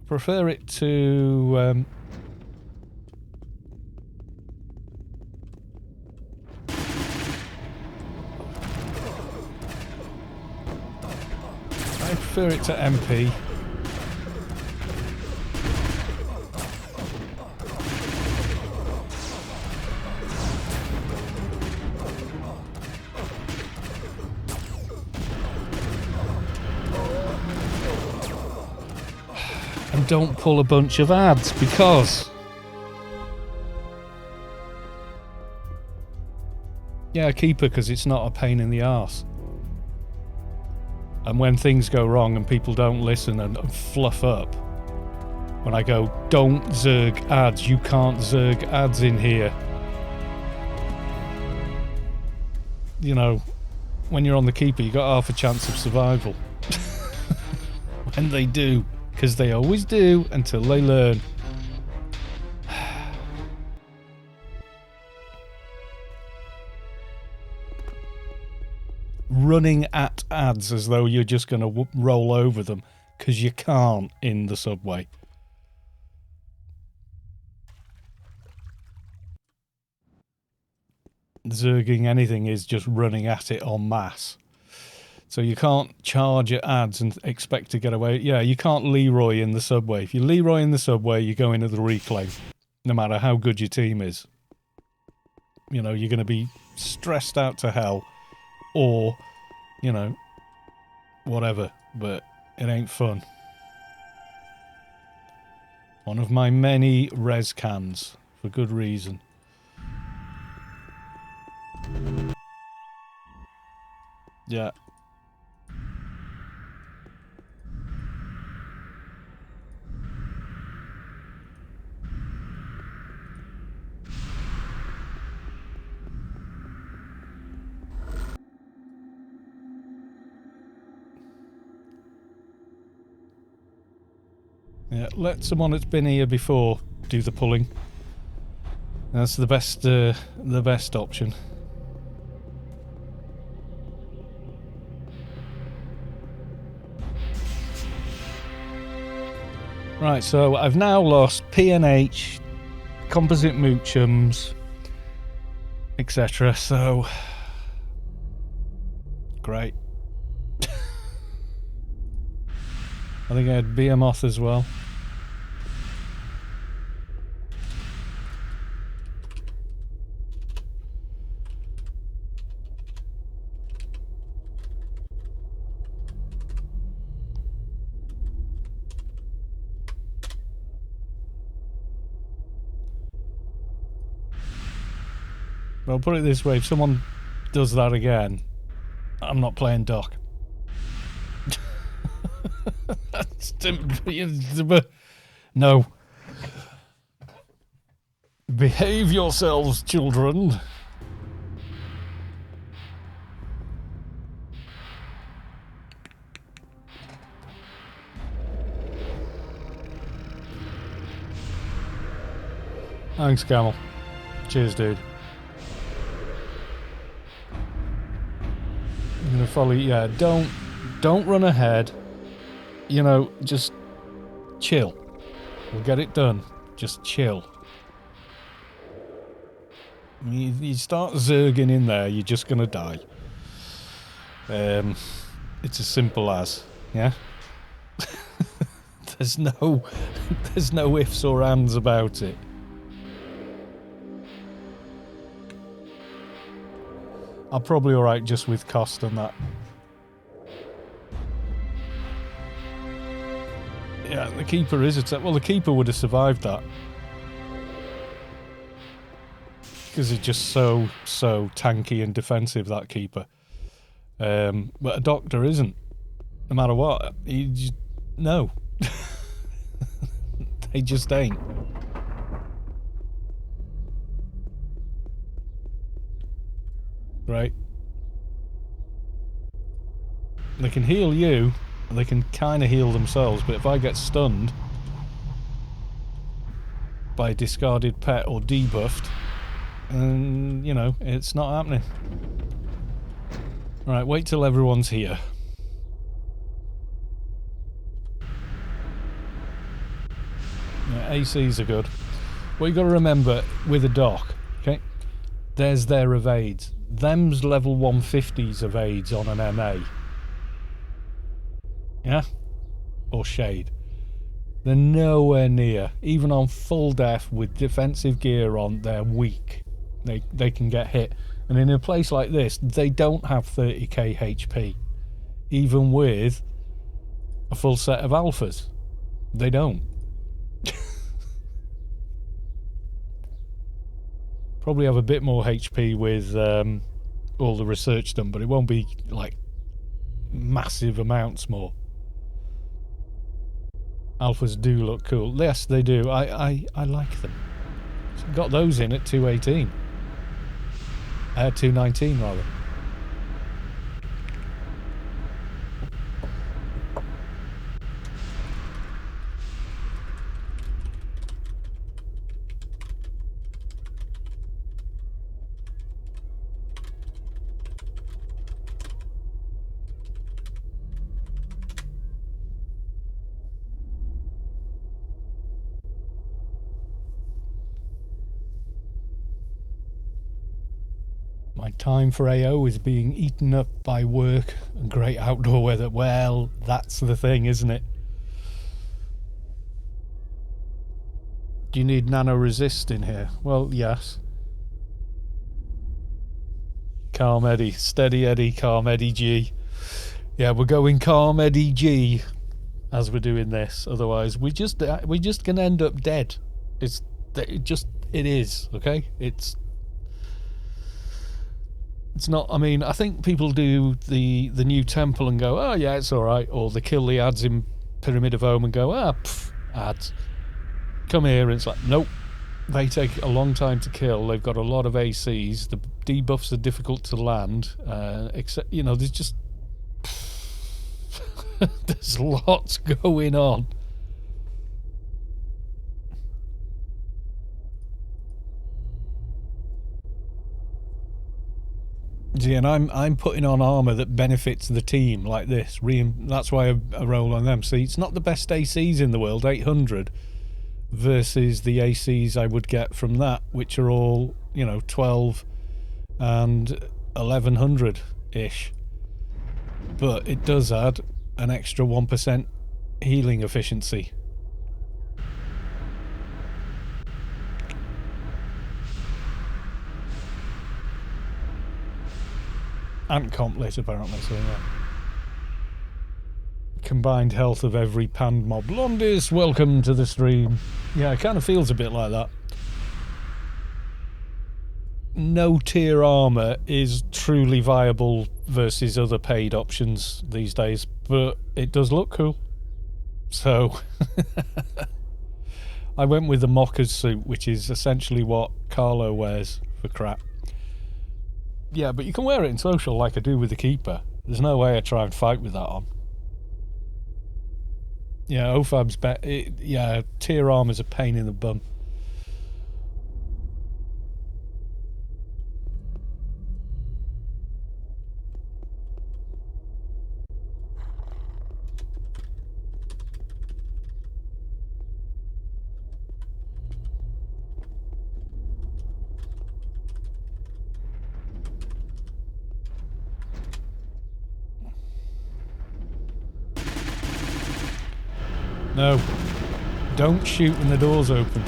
prefer it to... I prefer it to MP. And don't pull a bunch of ads, because... Yeah, keep her, because it's not a pain in the arse. And when things go wrong and people don't listen and fluff up, when I go, don't zerg ads, you can't zerg ads in here. You know, when you're on the keeper, you got half a chance of survival. When they do, because they always do until they learn. Running at ads as though you're just going to roll over them, because you can't in the subway. Zerging anything is just running at it en masse. So you can't charge at ads and expect to get away. Yeah, you can't Leroy in the subway. If you Leroy in the subway, you go into the reclaim, no matter how good your team is. You know, you're going to be stressed out to hell, or, you know, whatever, but it ain't fun. One of my many res cans, for good reason. Yeah. Yeah, let someone that's been here before do the pulling. That's the best option. Right, so I've now lost PNH, composite moochums, etc. So great. I think I had Behemoth as well. Well, put it this way, if someone does that again, I'm not playing Doc. No. Behave yourselves, children. Thanks, Camel. Cheers, dude. I'm gonna follow you. Yeah, don't run ahead. You know, just chill. We'll get it done. Just chill. You start zerging in there, you're just gonna die. It's as simple as, yeah. there's no ifs or ands about it. I'm probably alright just with cost and that. Yeah, the keeper is well, the keeper would have survived that. Because it's just so tanky and defensive, that keeper. But a doctor isn't. No matter what. No. They just ain't. Right? They can heal you, and they can kind of heal themselves, but if I get stunned by a discarded pet or debuffed, and you know, it's not happening. Right, wait till everyone's here. Yeah, ACs are good. What you got to remember with a doc, okay? There's their evades. Them's level 150s evades on an MA. Yeah? Or shade. They're nowhere near. Even on full def with defensive gear on, they're weak. They can get hit. And in a place like this, they don't have 30k HP. Even with a full set of alphas. They don't. Probably have a bit more HP with all the research done, but it won't be like massive amounts more. Alphas do look cool. Yes, they do. I like them. So got those in at 218. 219 rather. My time for AO is being eaten up by work and great outdoor weather. Well, that's the thing, isn't it? Do you need nano resist in here? Well, yes. Calm Eddie, steady Eddie, calm Eddie G. Yeah, we're going calm Eddie G as we're doing this. Otherwise, we're just gonna end up dead. It is, okay? It's not. I mean, I think people do the new temple and go, oh yeah, it's all right, or they kill the ads in Pyramid of Ohm and go, ads. Come here, and it's like, nope. They take a long time to kill. They've got a lot of ACs. The debuffs are difficult to land. Except, you know, there's just there's lots going on. See, and I'm putting on armor that benefits the team like this. That's why I roll on them. See, it's not the best ACs in the world, 800, versus the ACs I would get from that, which are all, you know, 12 and 1100-ish. But it does add an extra 1% healing efficiency. And complet, apparently, so yeah. Combined health of every panned mob. Londis, welcome to the stream. Yeah, it kind of feels a bit like that. No tier armor is truly viable versus other paid options these days, but it does look cool. So, I went with the Mocker's suit, which is essentially what Carlo wears for crap. Yeah, but you can wear it in social like I do with the Keeper. There's no way I try and fight with that on. Yeah, OFAB's yeah, tier armor's a pain in the bum. No. Don't shoot when the door's open.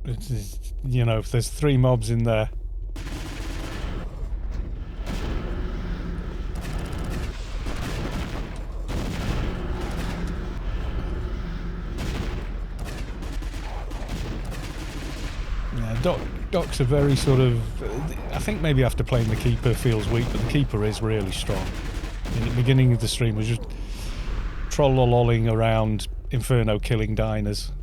It's, you know, if there's 3 mobs in there. Doc's a very sort of... I think maybe after playing the Keeper feels weak, but the Keeper is really strong. In the beginning of the stream was just troll-lolling around Inferno killing diners.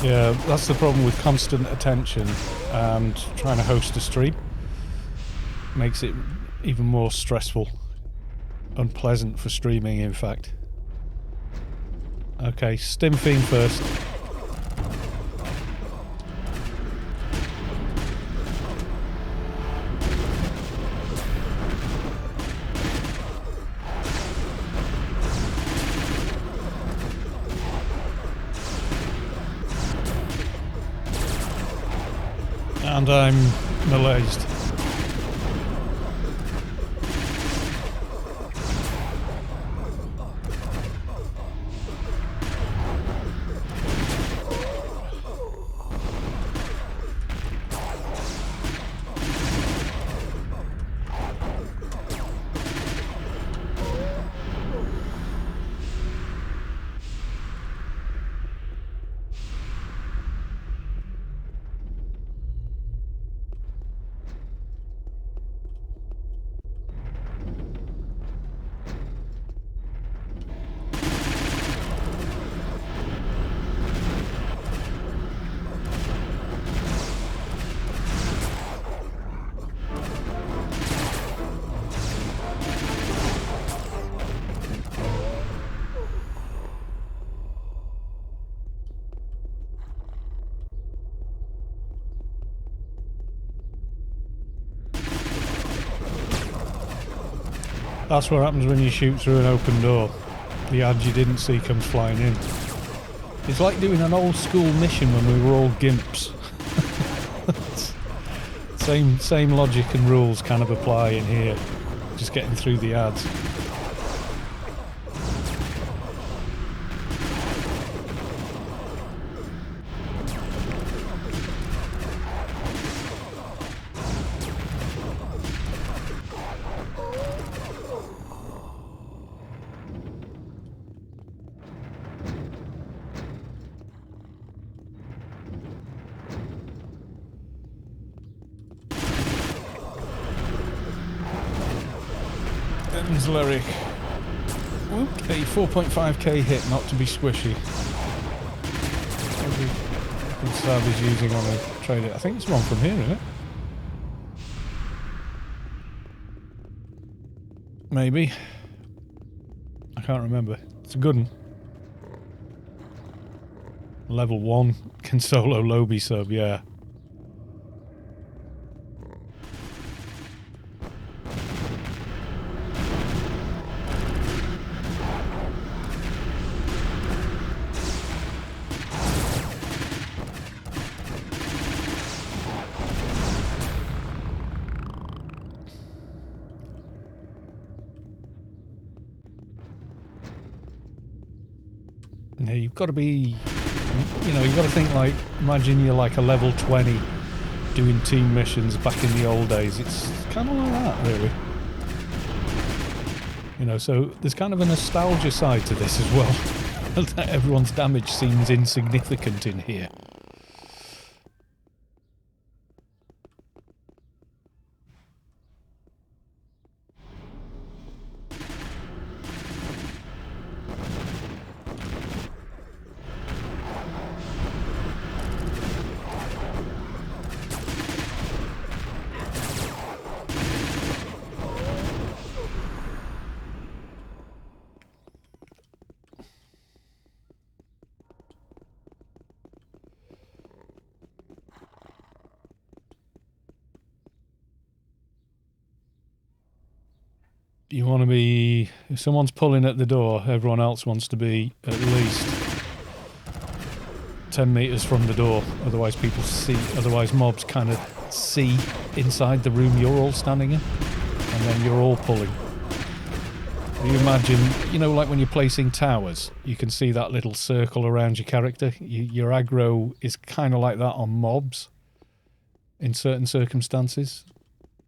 Yeah, that's the problem with constant attention and trying to host a stream. Makes it even more stressful. Unpleasant for streaming, in fact. Okay, stim theme first. And I'm malaised. That's what happens when you shoot through an open door. The ad you didn't see comes flying in. It's like doing an old school mission when we were all gimps. Same logic and rules kind of apply in here. Just getting through the ads. Lyric. Okay, 4.5k hit, not to be squishy. Maybe Stab is using on a trader. I think it's one from here, isn't it? Maybe. I can't remember. It's a good one. Level 1 can solo Lobby sub, yeah. You've got to be, you've got to think like, imagine you're like a level 20 doing team missions back in the old days. It's kind of like that, really. So there's kind of a nostalgia side to this as well. That everyone's damage seems insignificant in here. You want to be, if someone's pulling at the door, everyone else wants to be at least 10 meters from the door. Otherwise otherwise mobs kind of see inside the room you're all standing in, and then you're all pulling. You imagine, like when you're placing towers, you can see that little circle around your character. Your aggro is kind of like that on mobs in certain circumstances.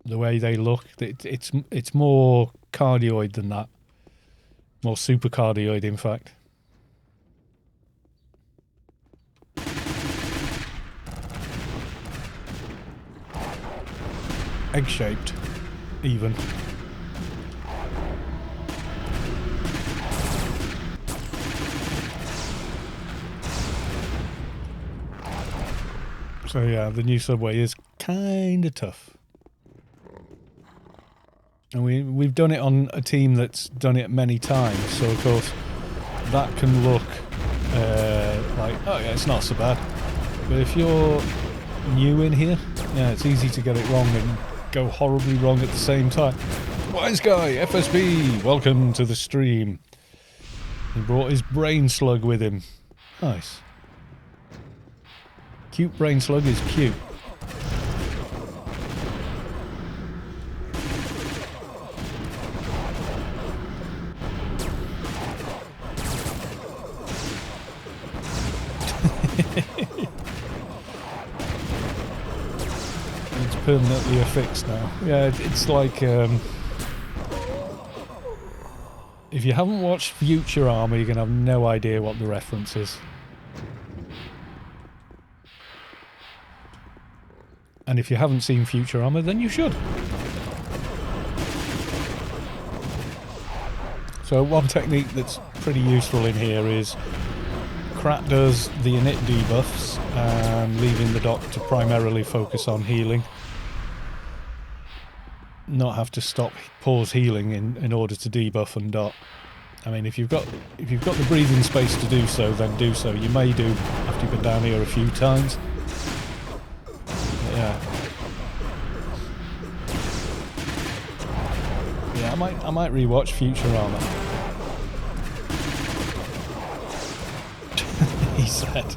The way they look, it's more cardioid than that. More super cardioid, in fact. Egg-shaped, even. So yeah, the new subway is kind of tough. And we've done it on a team that's done it many times, so of course that can look like, oh yeah, it's not so bad. But if you're new in here, yeah, it's easy to get it wrong and go horribly wrong at the same time. Wise Guy, FSB, welcome to the stream. He brought his brain slug with him. Nice. Cute brain slug is cute. It's permanently affixed now. Yeah, it's like if you haven't watched Futurama, you're gonna have no idea what the reference is. And if you haven't seen Futurama, then you should. So one technique that's pretty useful in here is Krat does the init debuffs, leaving the doc to primarily focus on healing. Not have to pause healing in order to debuff and dot. I mean, if you've got the breathing space to do so, then do so. You may do after you've been down here a few times. Yeah. Yeah, I might rewatch Futurama. He said.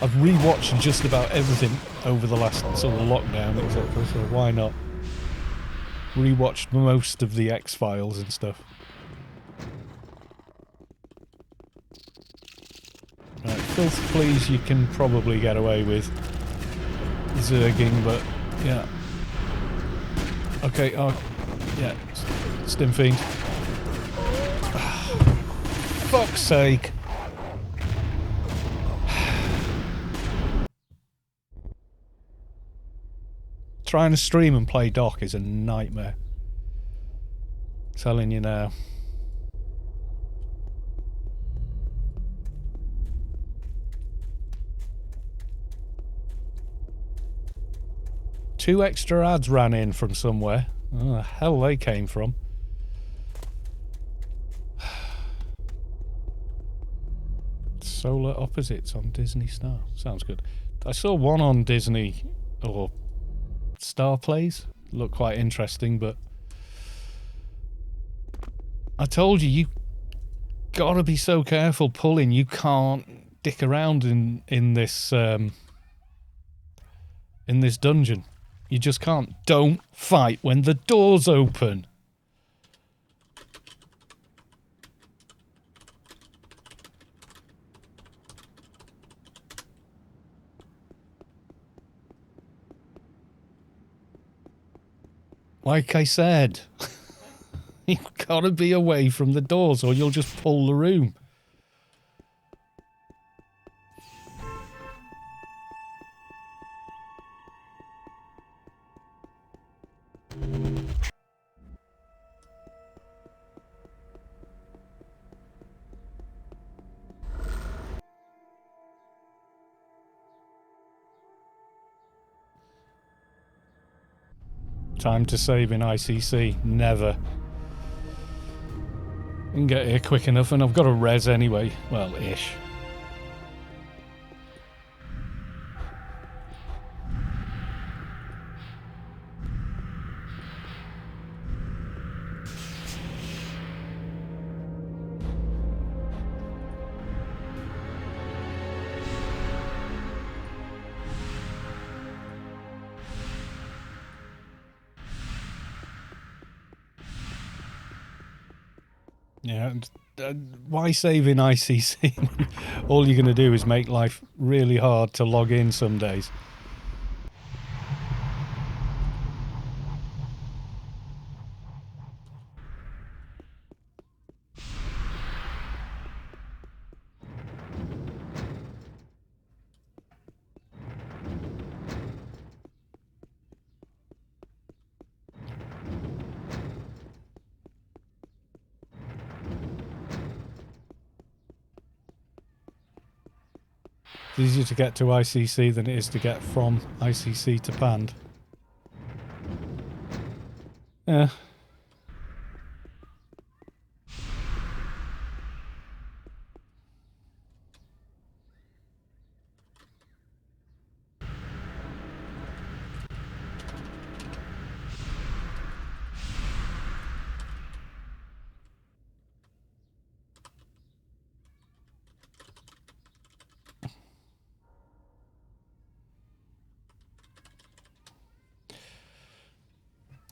I've rewatched just about everything over the last sort of lockdown, etc. So why not? Rewatched most of the X-Files and stuff. Right, filth please you can probably get away with zerging, but yeah. Okay, oh yeah, Stim Fiend. Fuck's sake. Trying to stream and play dock is a nightmare. Telling you now. Two extra ads ran in from somewhere. Oh, the hell they came from. Solar Opposites on Disney Star. Sounds good. I saw one on Disney or Star Plays. Looked quite interesting, but I told you, you gotta be so careful pulling. You can't dick around in this dungeon. You just can't. Don't fight when the door's open. Like I said, you've got to be away from the doors or you'll just pull the room. Time to save in ICC. Never. I can get here quick enough and I've got a res anyway. Well, ish. Yeah, why save in ICC? All you're going to do is make life really hard to log in some days. It's easier to get to ICC than it is to get from ICC to Pand. Yeah.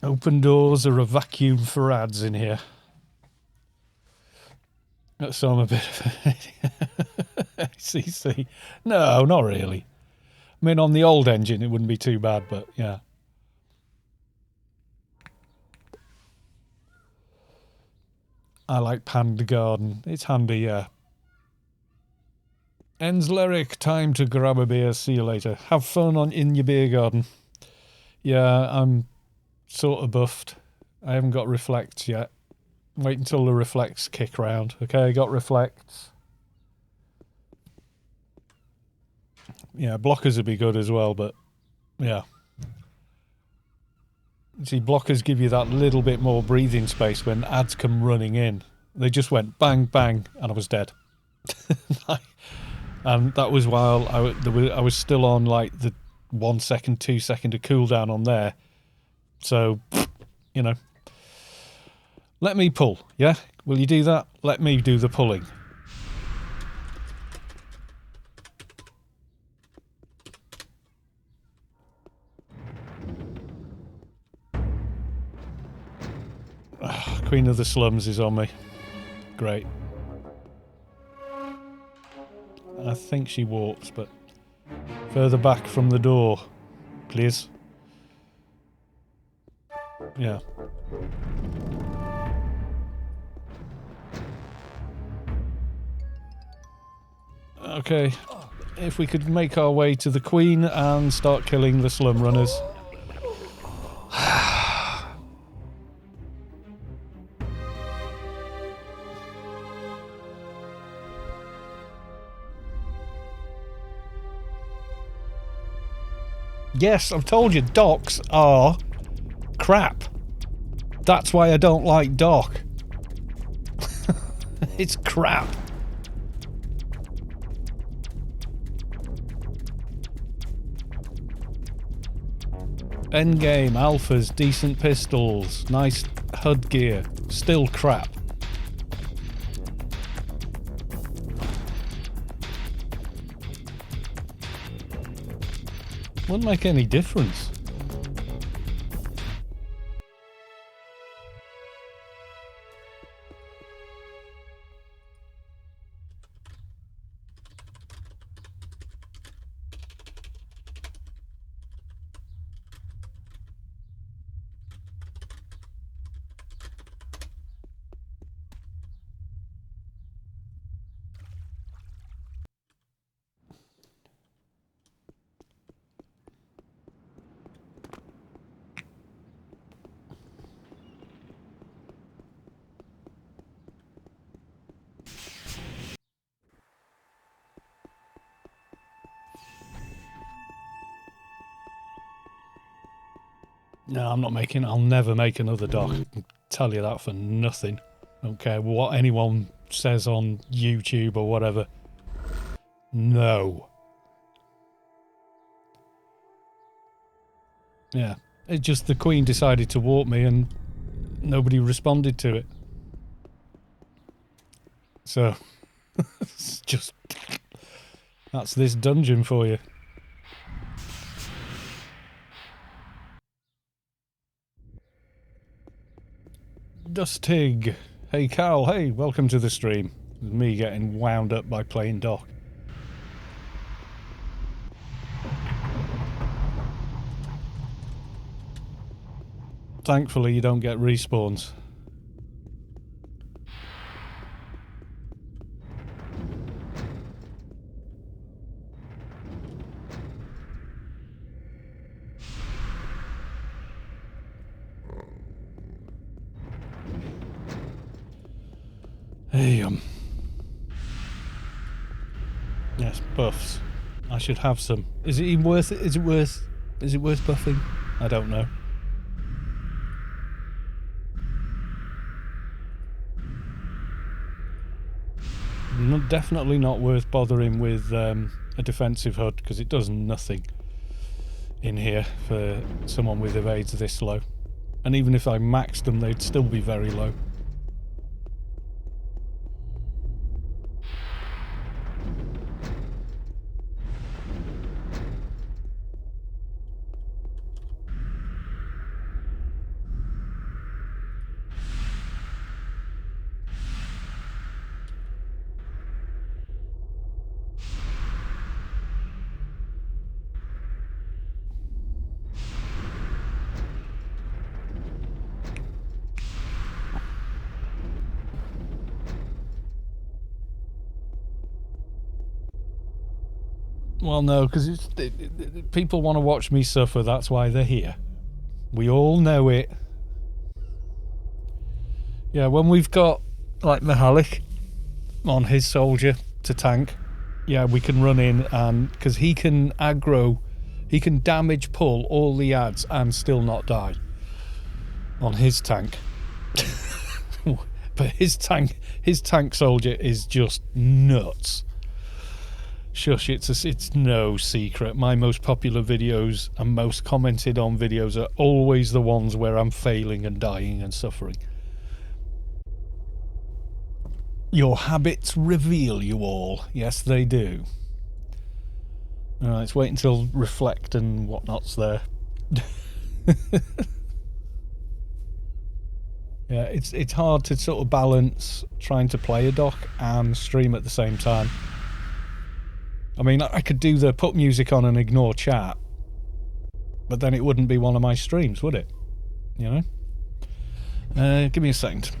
Open doors are a vacuum for ads in here. So I'm a bit of a CC. No, not really. I mean, on the old engine, it wouldn't be too bad, but yeah. I like Panda Garden. It's handy, yeah. Ends lyric, time to grab a beer. See you later. Have fun in your beer garden. Yeah, I'm sort of buffed. I haven't got reflects yet. Wait until the reflects kick round. Okay, got reflects. Yeah, blockers would be good as well, but yeah. See, blockers give you that little bit more breathing space when ads come running in. They just went bang, bang, and I was dead. And that was while I was still on like the 1 second, 2 second of cooldown on there. So, you know. Let me pull, yeah? Will you do that? Let me do the pulling. Queen of the Slums is on me. Great. I think she walks, but further back from the door, please. Yeah. Okay. If we could make our way to the Queen and start killing the slum runners. Yes, I've told you, docks are crap. That's why I don't like dock. It's crap. Endgame, alphas, decent pistols, nice HUD gear. Still crap. Wouldn't make any difference. No, I'm not making. I'll never make another dock. I can tell you that for nothing. I don't care what anyone says on YouTube or whatever. No. Yeah. It just the Queen decided to warp me and nobody responded to it. So, it's just... That's this dungeon for you. Dustig. Hey Carl, hey, welcome to the stream. Me getting wound up by playing dock. Thankfully you don't get respawns. Hey, yes, buffs. I should have some. Is it even worth it? Is it worth buffing? I don't know. Definitely not worth bothering with a defensive HUD, because it does nothing in here for someone with evades this low. And even if I maxed them, they'd still be very low. Well, no, because people want to watch me suffer. That's why they're here. We all know it. Yeah, when we've got, like, Mihalik on his soldier to tank, yeah, we can run in, and because he can aggro, he can damage pull all the ads and still not die on his tank. But his tank soldier is just nuts. Shush, it's no secret. My most popular videos and most commented on videos are always the ones where I'm failing and dying and suffering. Your habits reveal you all. Yes, they do. Alright, let's wait until reflect and whatnot's there. Yeah, it's hard to sort of balance trying to play a dock and stream at the same time. I mean, I could do the put music on and ignore chat, but then it wouldn't be one of my streams, would it? You know? Give me a second.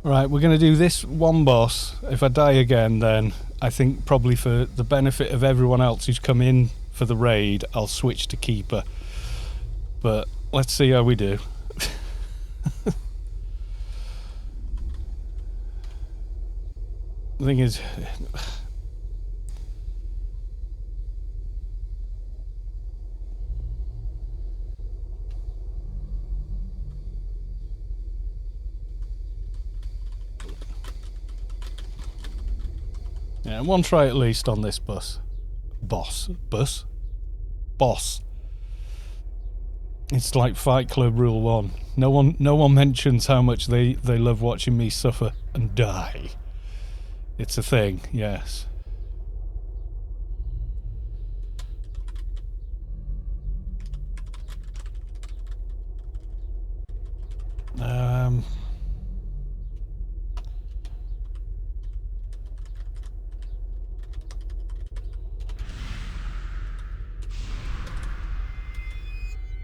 Right, we're going to do this one boss. If I die again, then I think probably for the benefit of everyone else who's come in for the raid, I'll switch to Keeper. But let's see how we do. The thing is... Yeah, one try at least on this boss. Boss. It's like Fight Club Rule 1. No one mentions how much they love watching me suffer and die. It's a thing, yes.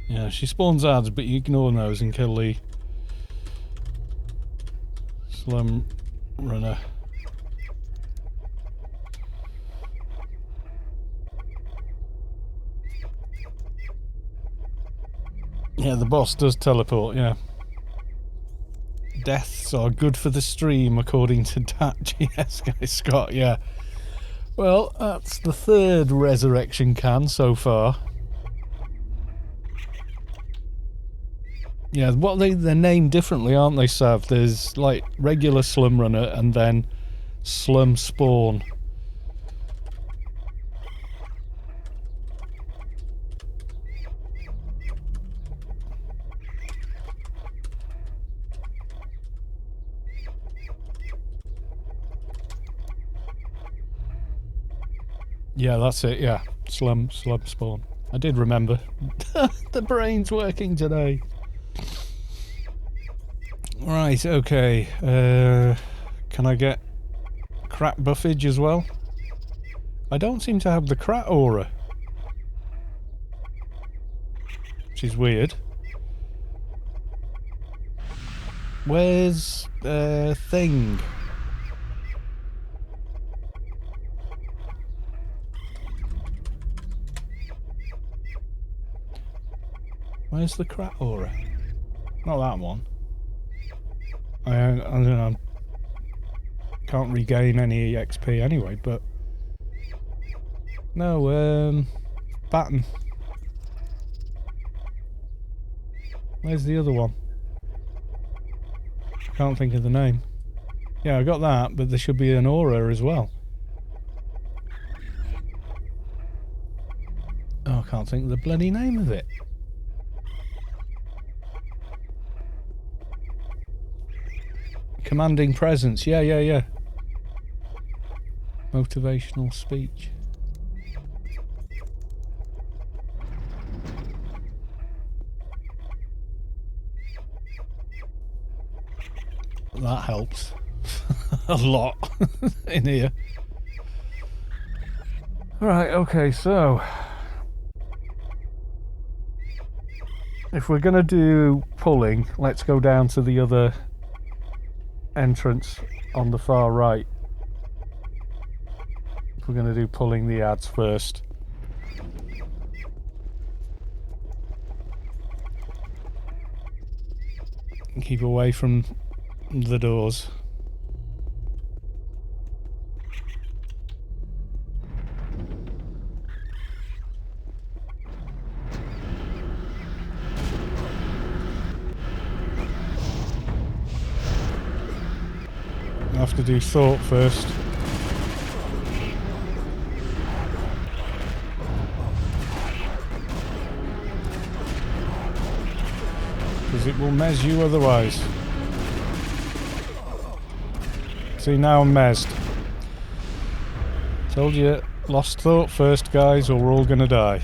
Yeah, she spawns ads, but you ignore those and kill the slum runner. Yeah, the boss does teleport, yeah. Deaths are good for the stream, according to Dat. Yes, Guy Scott, yeah. Well, that's the third resurrection can so far. Yeah, what they're named differently, aren't they, Sav? There's like regular slum runner and then slum spawn. Yeah, that's it, yeah. Slum spawn. I did remember. The brain's working today. Right, okay. Can I get crack buffage as well? I don't seem to have the crack aura. Which is weird. Where's thing? Where's the crack aura? Not that one. I don't know. Can't regain any XP anyway, but no, batten. Where's the other one? Can't think of the name. Yeah, I got that, but there should be an aura as well. Oh, I can't think of the bloody name of it. Commanding presence. Yeah. Motivational speech. That helps. A lot in here. Right, okay, so if we're going to do pulling, let's go down to the other entrance on the far right. If we're going to do pulling the ads first. Keep away from the doors. I have to do thought first. Because it will mez you otherwise. See, now I'm mezzed. Told you, lost thought first, guys, or we're all gonna die.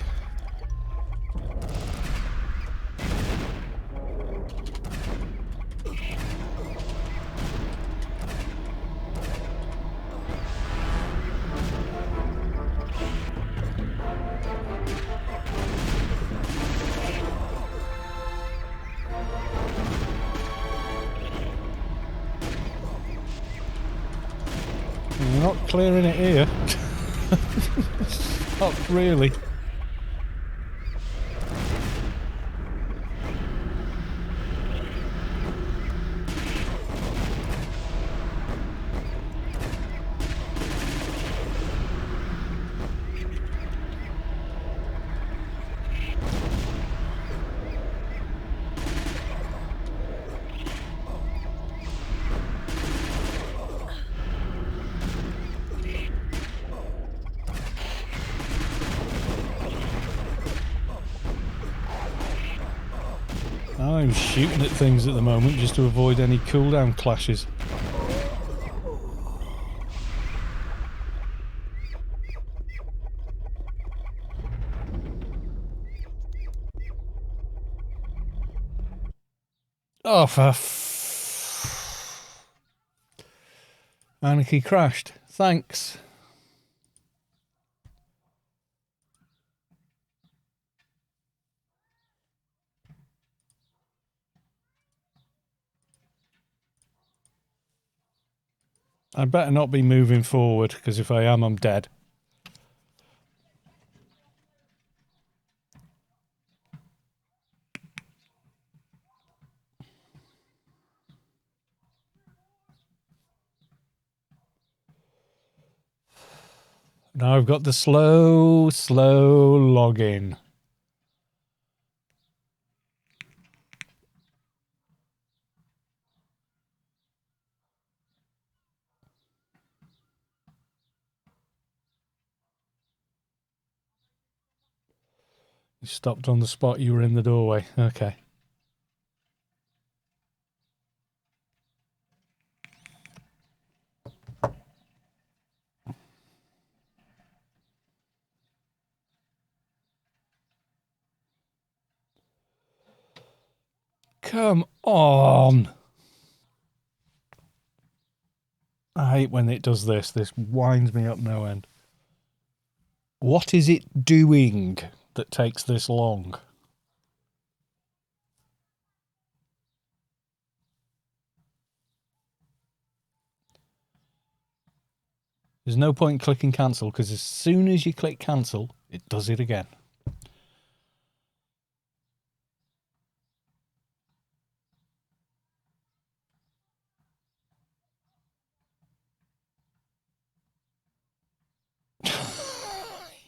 We're not clearing it here. Not really. I'm shooting at things at the moment just to avoid any cooldown clashes. Oh, Anarchy crashed. Thanks. I better not be moving forward, because if I am, I'm dead. Now I've got the slow login. You stopped on the spot you were in the doorway. Okay. Come on. I hate when it does this. This winds me up no end. What is it doing that takes this long? There's no point clicking cancel because as soon as you click cancel, it does it again.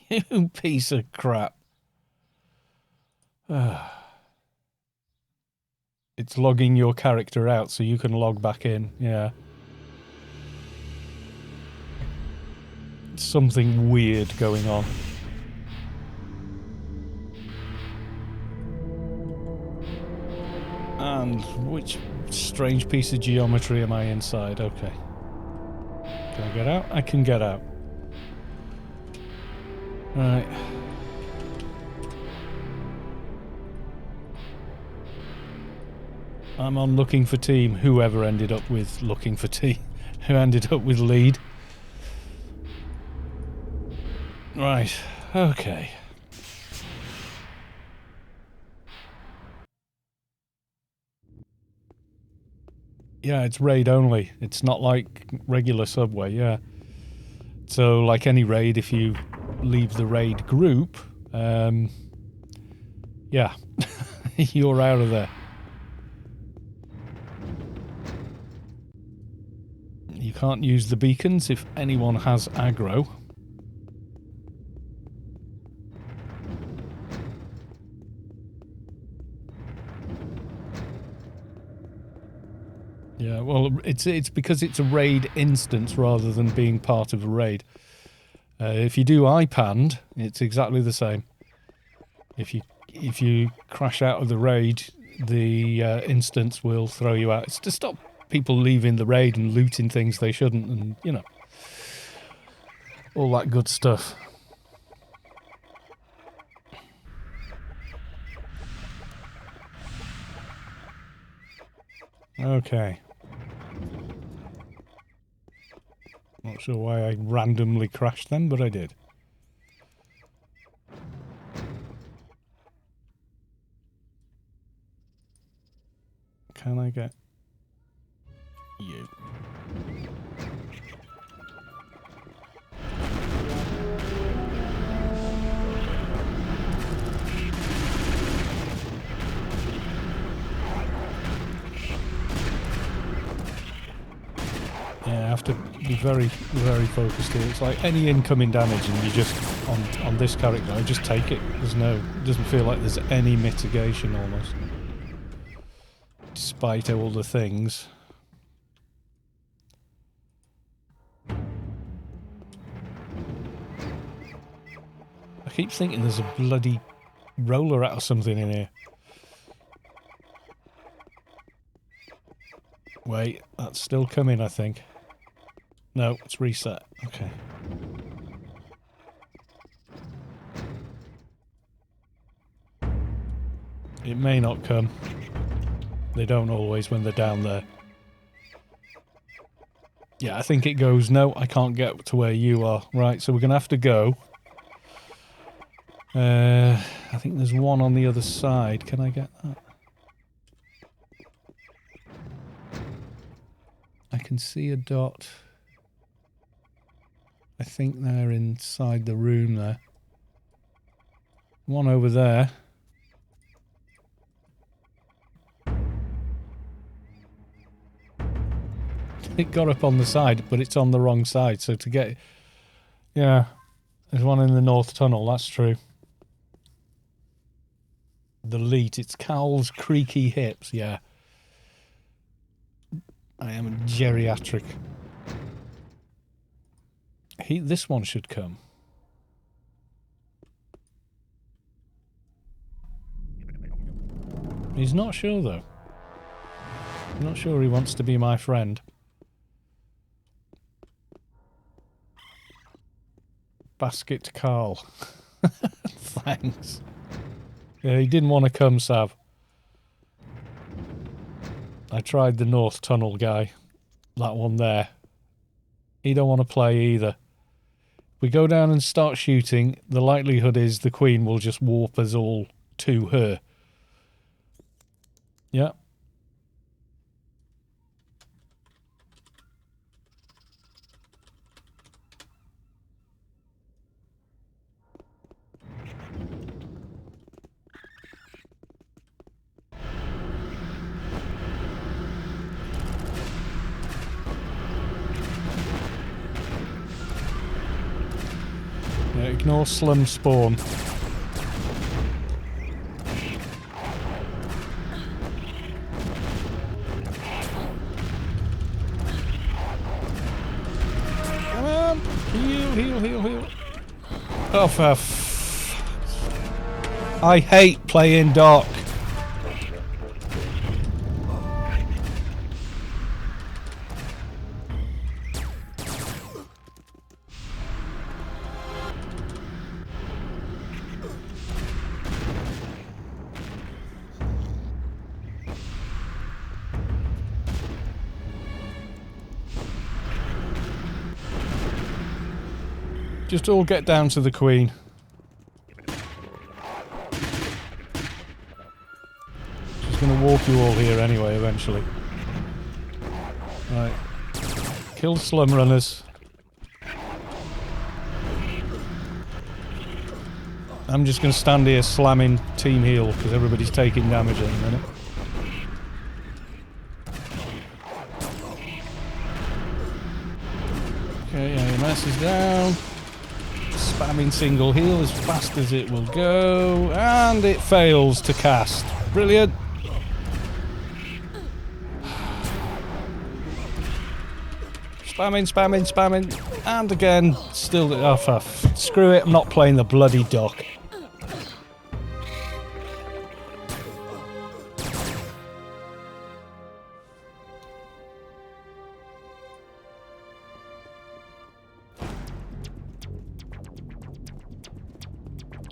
You piece of crap. It's logging your character out so you can log back in. Yeah. Something weird going on. And which strange piece of geometry am I inside? Okay. Can I get out? I can get out. Right. I'm on looking for team. Whoever ended up with looking for team. Who ended up with lead. Right. Okay. Yeah, it's raid only. It's not like regular Subway, yeah. So, like any raid, if you leave the raid group, yeah, you're out of there. You can't use the beacons if anyone has aggro. Yeah, well, it's because it's a raid instance rather than being part of a raid. If you do iPand, it's exactly the same. If you crash out of the raid, the instance will throw you out. It's to stop people leaving the raid and looting things they shouldn't, and you know, all that good stuff. Okay. Not sure why I randomly crashed them, but I did. Can I get you? Yeah, I have to be very, very focused here. It's like any incoming damage and you just, on this character, I just take it. It doesn't feel like there's any mitigation almost. Despite all the things. I keep thinking there's a bloody roller out or something in here. Wait, that's still coming, I think. No, it's reset. Okay. It may not come. They don't always when they're down there. Yeah, I think it goes, no, I can't get to where you are. Right, so we're going to have to go. I think there's one on the other side. Can I get that? I can see a dot. I think they're inside the room there. One over there. It got up on the side, but it's on the wrong side. So to get... Yeah. There's one in the north tunnel, that's true. The lead, it's Cowl's creaky hips, yeah. I am a geriatric. This one should come. He's not sure, though. I'm not sure he wants to be my friend. Basket Carl. Thanks. Yeah, he didn't want to come, Sav. I tried the North Tunnel guy. That one there. He don't want to play either. We go down and start shooting, the likelihood is the Queen will just warp us all to her. Yeah. Yeah, ignore slum spawn. Come on! Heal. Oh, for I hate playing Doc. Just all get down to the Queen. She's going to walk you all here anyway, eventually. Right. Kill slum runners. I'm just going to stand here slamming team heal because everybody's taking damage at the minute. Okay, AMS is down. Spamming single heal as fast as it will go, and it fails to cast. Brilliant. Spamming, and again, still. Oh, screw it! I'm not playing the bloody Doc.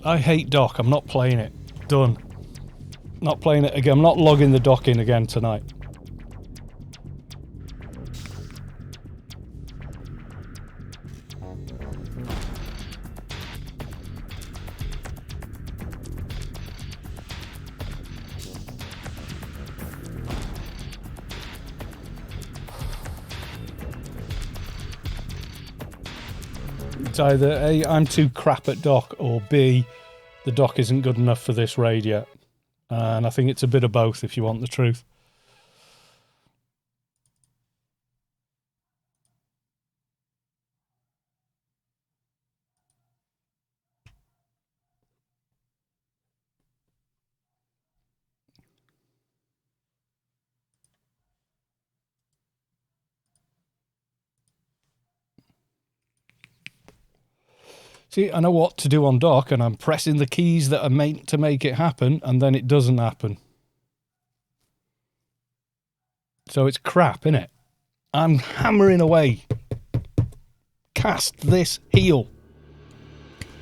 I hate Doc. I'm not playing it. Done. Not playing it again. I'm not logging the Doc in again tonight. It's either A, I'm too crap at Doc, or B, the Doc isn't good enough for this raid yet. And I think it's a bit of both if you want the truth. See, I know what to do on Doc, and I'm pressing the keys that are meant to make it happen, and then it doesn't happen. So it's crap, innit? I'm hammering away. Cast this heal.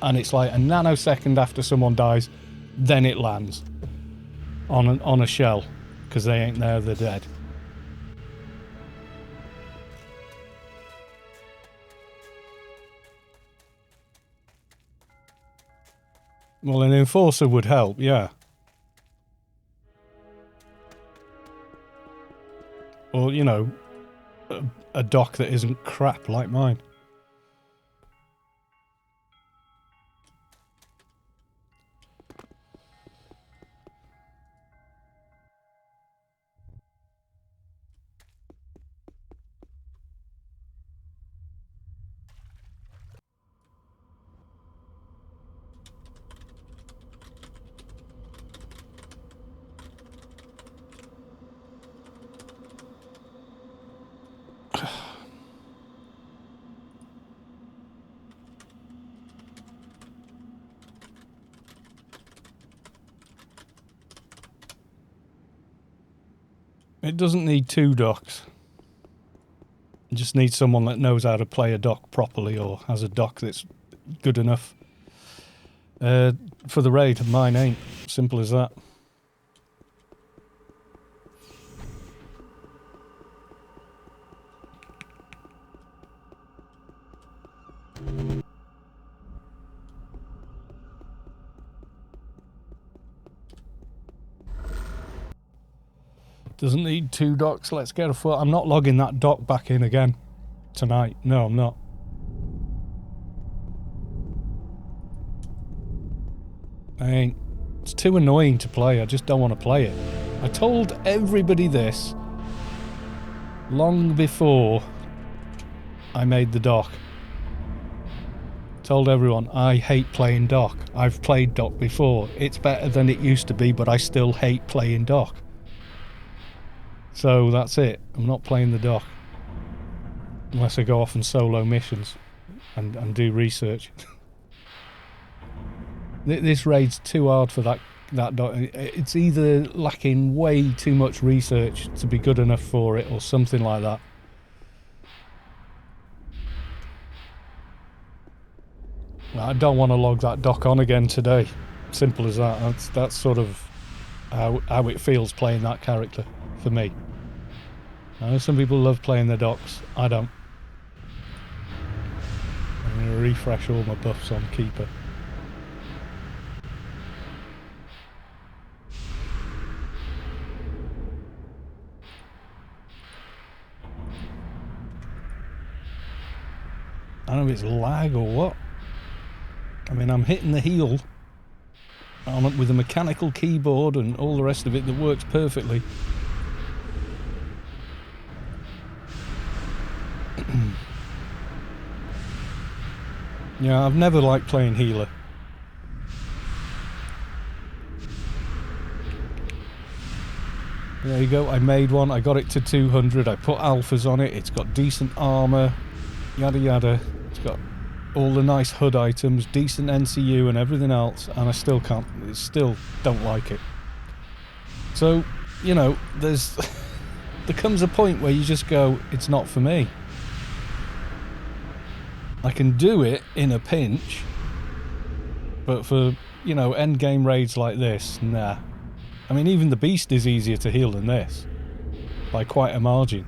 And it's like a nanosecond after someone dies, then it lands on a shell, because they ain't there, they're dead. Well, an enforcer would help, yeah. Or, you know, a Doc that isn't crap like mine. It doesn't need two Docs. It just needs someone that knows how to play a Doc properly, or has a Doc that's good enough for the raid. Mine ain't. Simple as that. Doesn't need 2 docks. Let's get a foot. I'm not logging that dock back in again tonight. No, I'm not. I ain't. It's too annoying to play. I just don't want to play it. I told everybody this long before I made the dock. Told everyone, I hate playing dock. I've played dock before. It's better than it used to be, but I still hate playing dock. So that's it. I'm not playing the dock. Unless I go off on solo missions and do research. This raid's too hard for that dock. It's either lacking way too much research to be good enough for it or something like that. I don't want to log that dock on again today. Simple as that. That's sort of how it feels playing that character for me. I know some people love playing their docks. I don't. I'm going to refresh all my buffs on Keeper. I don't know if it's lag or what. I mean, I'm hitting the heel with a mechanical keyboard and all the rest of it that works perfectly. Yeah, I've never liked playing healer. There you go, I made one, I got it to 200, I put alphas on it, it's got decent armour, yada yada. It's got all the nice HUD items, decent NCU and everything else, and I still don't like it. So, you know, there comes a point where you just go, it's not for me. I can do it in a pinch, but for, you know, end game raids like this, nah. I mean, even the Beast is easier to heal than this, by quite a margin.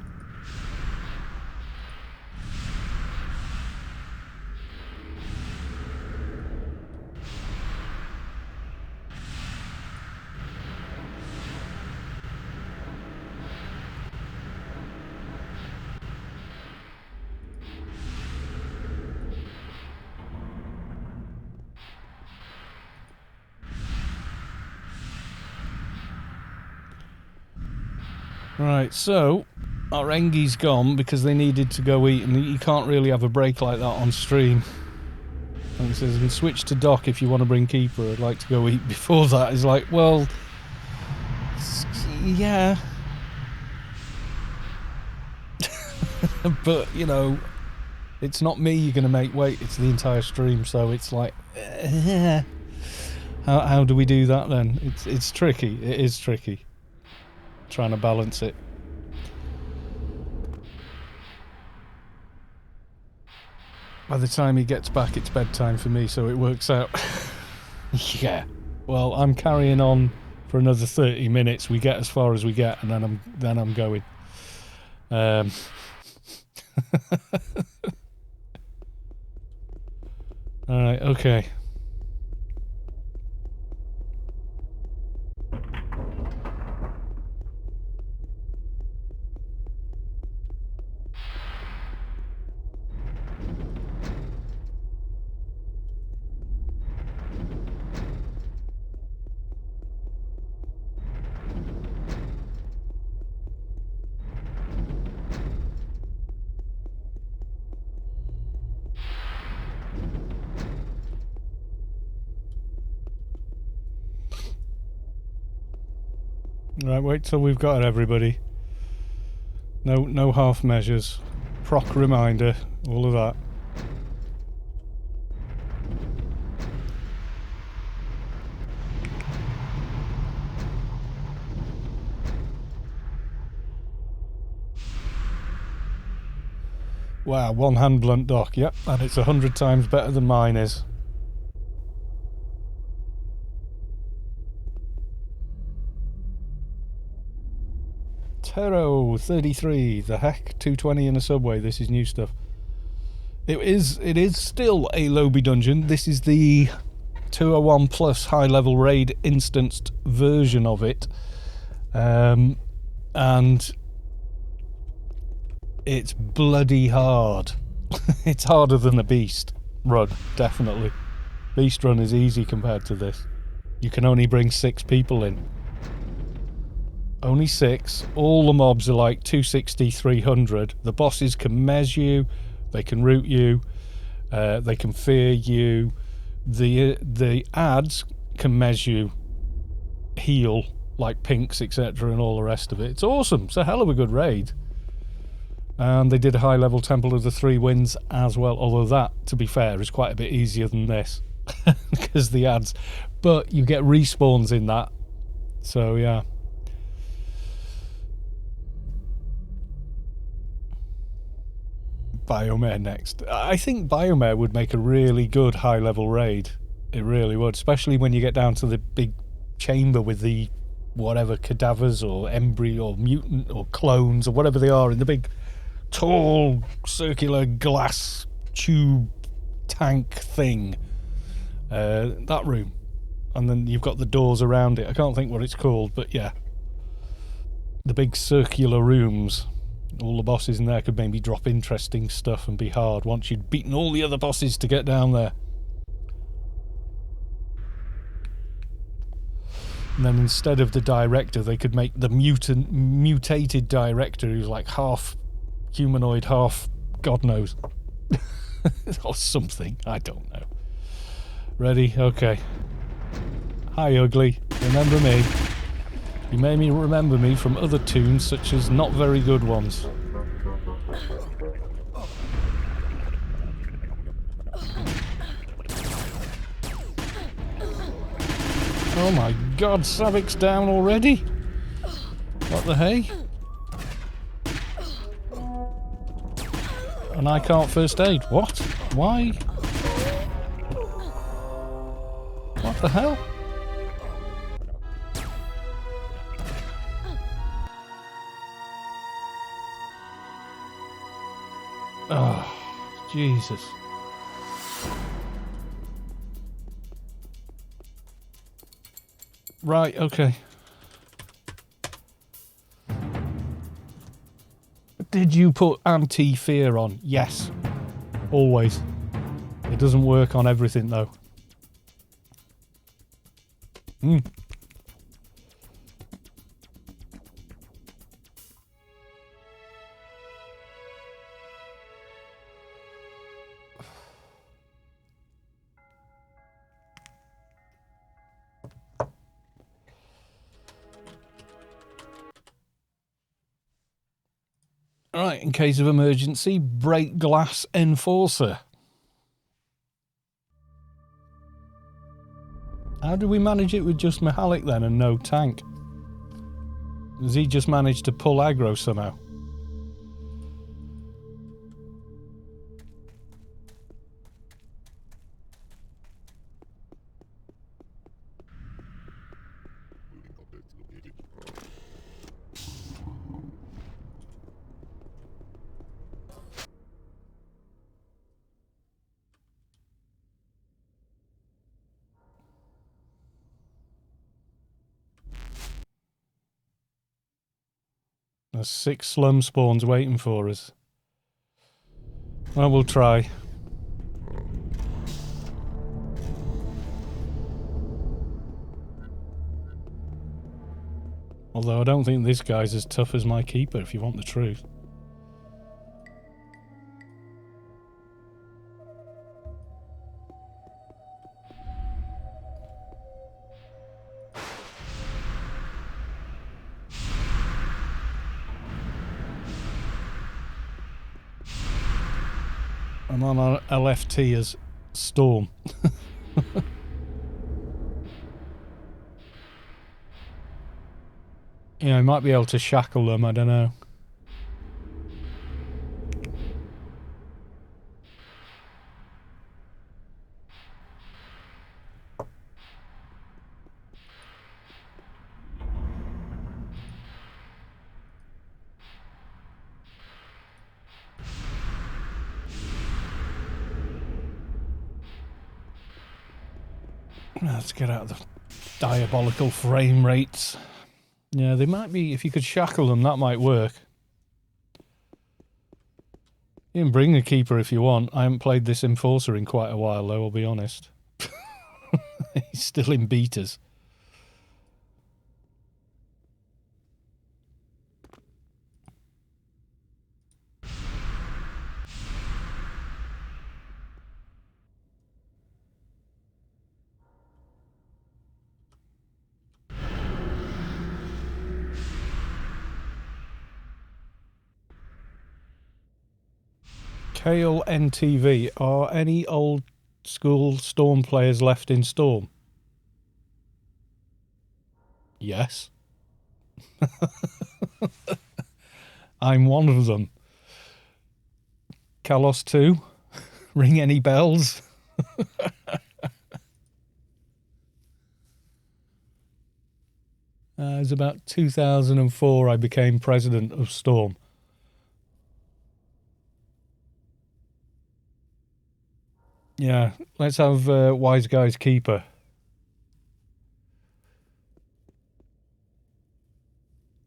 Right, so our Engi's gone because they needed to go eat, and you can't really have a break like that on stream. And it says, you can switch to dock if you want to bring Keeper. I'd like to go eat before that. It's like, well, yeah. But, you know, it's not me you're going to make wait, it's the entire stream, so it's like, how do we do that then? It's tricky, it is tricky. Trying to balance it. By the time he gets back, it's bedtime for me, so it works out. Yeah. Well, I'm carrying on for another 30 minutes. We get as far as we get, and then I'm going. All right. Okay. Right, wait till we've got it, everybody. No half measures. Proc reminder, all of that. Wow, one hand blunt dock, yep, and it's 100 times better than mine is. Tero 33, the heck, 220 in a subway. This is new stuff. It is still a lobby dungeon. This is the 201 plus high level raid instanced version of it. And it's bloody hard. It's harder than a Beast run, definitely. Beast run is easy compared to this. You can only bring 6 people in. Only 6. All the mobs are like 260, 300. The bosses can mez you, they can root you, they can fear you. The ads can mez you, heal, like pinks, etc., and all the rest of it. It's awesome. It's a hell of a good raid. And they did a high level Temple of the Three Winds as well, although that, to be fair, is quite a bit easier than this because the ads, but you get respawns in that, so yeah. Biomare next. I think Biomare would make a really good high level raid. It really would, especially when you get down to the big chamber with the whatever cadavers or embryo or mutant or clones or whatever they are in the big tall circular glass tube tank thing. That room. And then you've got the doors around it. I can't think what it's called, but yeah. The big circular rooms. All the bosses in there could maybe drop interesting stuff and be hard once you'd beaten all the other bosses to get down there. And then instead of the director, they could make the mutated director who's like half humanoid, half God knows. Or something. I don't know. Ready? Okay. Hi, Ugly. Remember me? You made me remember me from other tunes, such as not very good ones. Oh my god, Savik's down already? What the hey? And I can't first aid. What? Why? What the hell? Oh, Jesus. Right, okay. Did you put anti-fear on? Yes. Always. It doesn't work on everything, though. Right, in case of emergency, break glass enforcer. How do we manage it with just Mihalik then and no tank? Does he just manage to pull aggro somehow? There's 6 slum spawns waiting for us. Well, we'll try. Although I don't think this guy's as tough as my keeper, if you want the truth. I'm on a LFT as Storm. Yeah, I might be able to shackle them, I don't know. Let's get out of the diabolical frame rates. Yeah, they might be... If you could shackle them, that might work. You can bring a keeper if you want. I haven't played this Enforcer in quite a while, though, I'll be honest. He's still in betas. Kale NTV. Are any old school Storm players left in Storm? Yes. I'm one of them. Kalos 2. Ring any bells? It was about 2004 I became president of Storm. Yeah, let's have Wise Guy's Keeper.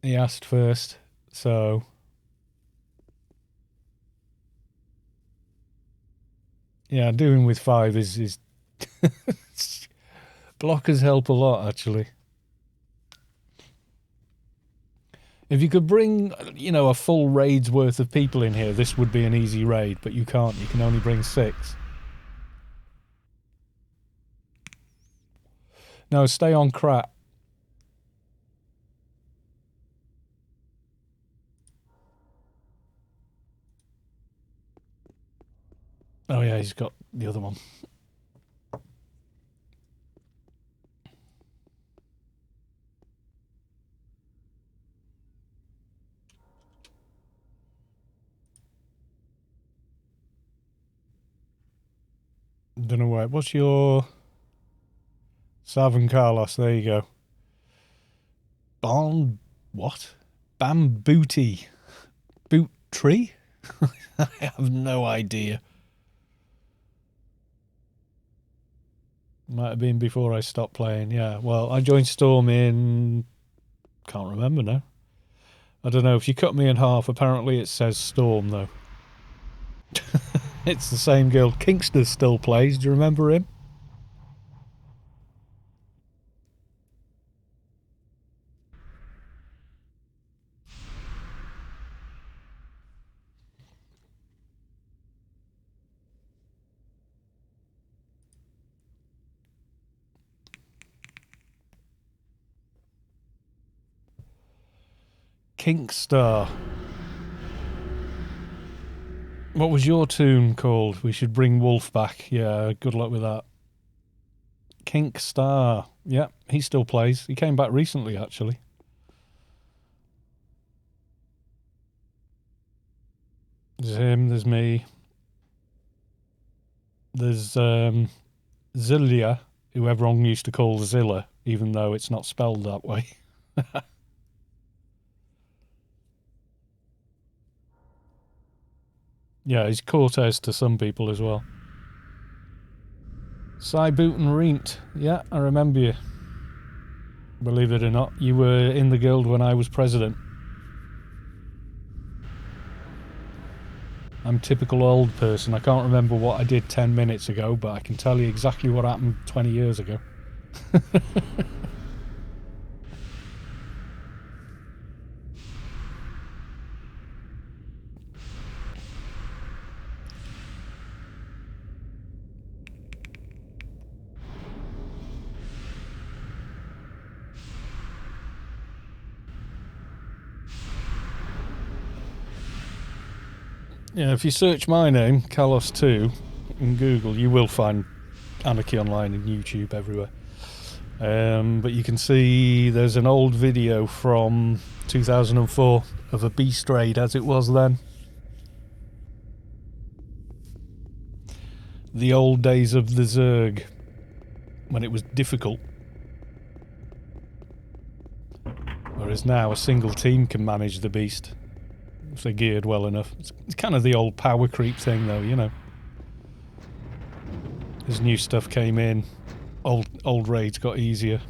He asked first, so... Yeah, doing with 5 is... Blockers help a lot, actually. If you could bring, you know, a full raid's worth of people in here, this would be an easy raid, but you can't. You can only bring 6. No, stay on Krat. Oh yeah, he's got the other one. Don't know where. What's your... Savin Carlos, there you go. What? Bambooty. Boot tree? I have no idea. Might have been before I stopped playing, yeah. Well, I joined Storm in... Can't remember now. I don't know, if you cut me in half, apparently it says Storm, though. It's the same girl. Kinkster still plays, do you remember him? Kinkstar. What was your tune called? We should bring Wolf back. Yeah, good luck with that. Kinkstar. Yeah, he still plays. He came back recently, actually. There's him, there's me. There's Zillia, who everyone used to call Zilla, even though it's not spelled that way. Yeah, he's Cortez to some people as well. Cyboot and Reent. Yeah, I remember you. Believe it or not, you were in the guild when I was president. I'm typical old person. I can't remember what I did 10 minutes ago, but I can tell you exactly what happened 20 years ago. Yeah, if you search my name, Kalos2, in Google, you will find Anarchy Online and YouTube everywhere. But you can see there's an old video from 2004 of a beast raid as it was then. The old days of the Zerg, when it was difficult. Whereas now a single team can manage the beast. If they're geared well enough. It's kind of the old power creep thing though, you know. As new stuff came in, old raids got easier.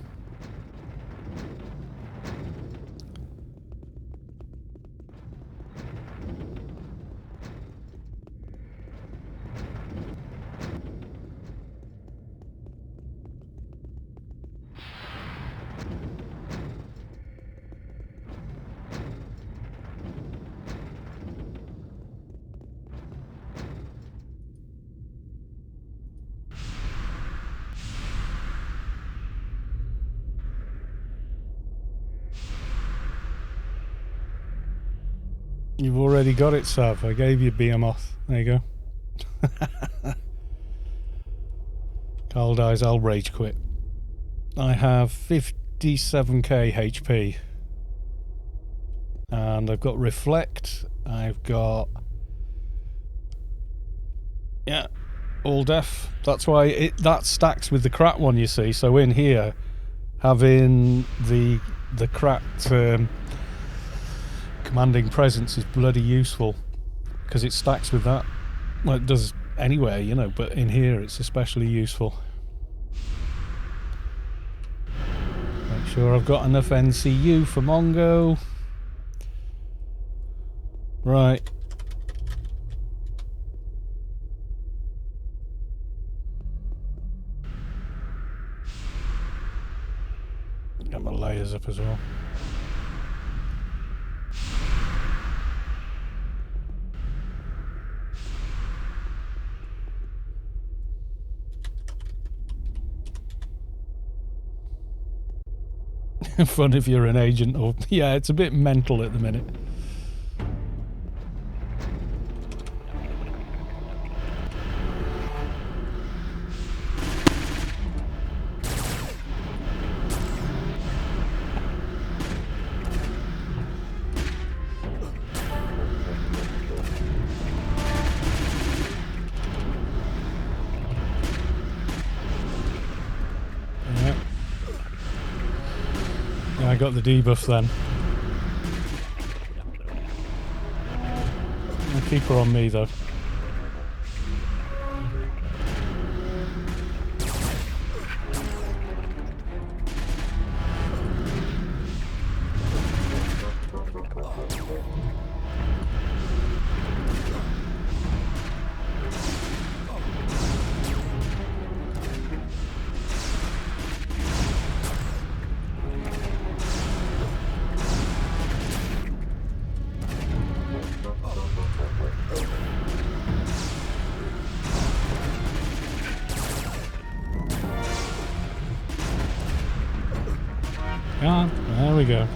You've already got it, Sav. I gave you Behemoth. There you go. Carl dies, I'll rage quit. I have 57k HP. And I've got Reflect. I've got... yeah, all death. That's why that stacks with the cracked one, you see. So in here, having the cracked... commanding presence is bloody useful because it stacks with that. Well, it does anywhere, you know, but in here it's especially useful. Make sure I've got enough NCU for Mongo. Right. Get my layers up as well. Fun if you're an agent, or yeah, it's a bit mental at the minute. I got the debuff then. I'll keep her on me though. Ah, there we go.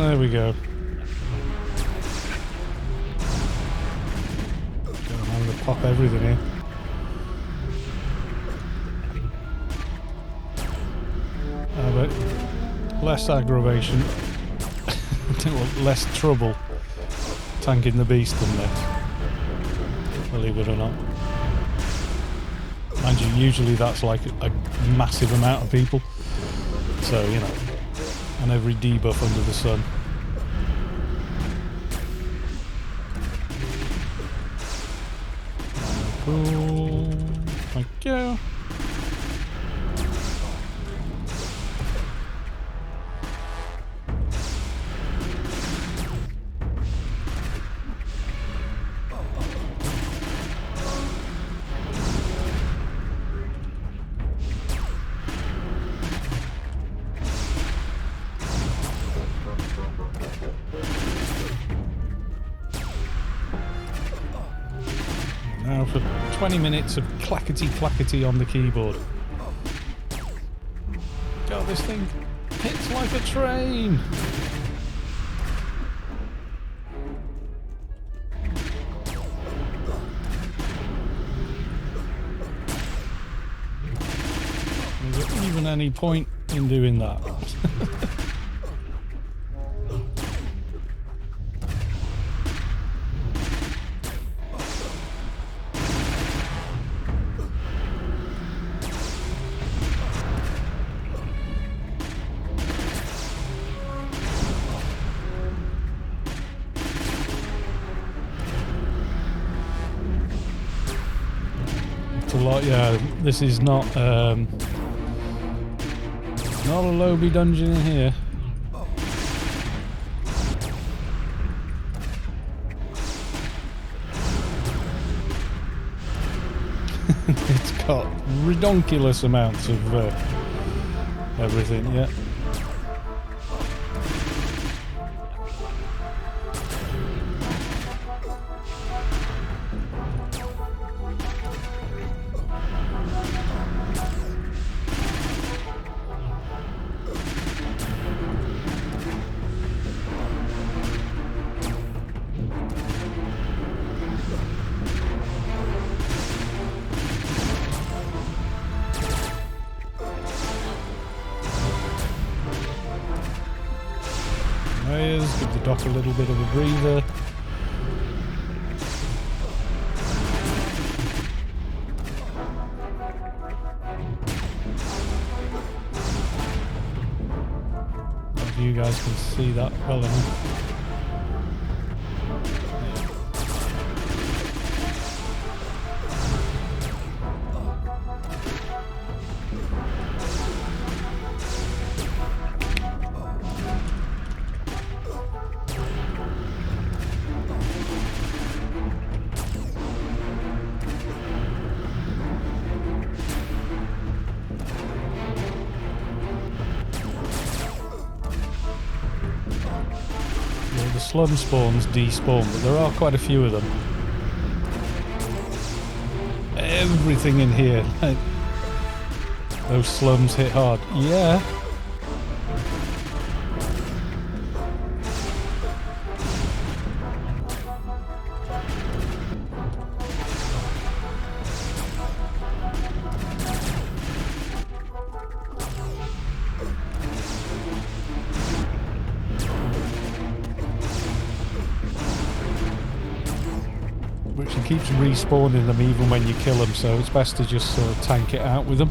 There we go. I'm going to pop everything here. But less aggravation, less trouble tanking the beast than this, believe it or not. Mind you, usually that's like a massive amount of people, so you know, and every debuff under the sun. Cool. Thank you. Now for 20 minutes of clackety-clackety on the keyboard. God, this thing hits like a train! Is there even any point in doing that? a lot. Yeah, this is not not a lobby dungeon in here. It's got redonkulous amounts of everything, yeah. Give the dock a little bit of a breather. If you guys can see that well enough. Slum spawns despawn, but there are quite a few of them. Everything in here, like, those slums hit hard. Yeah. Which he keeps respawning them even when you kill them, so it's best to just sort of tank it out with them.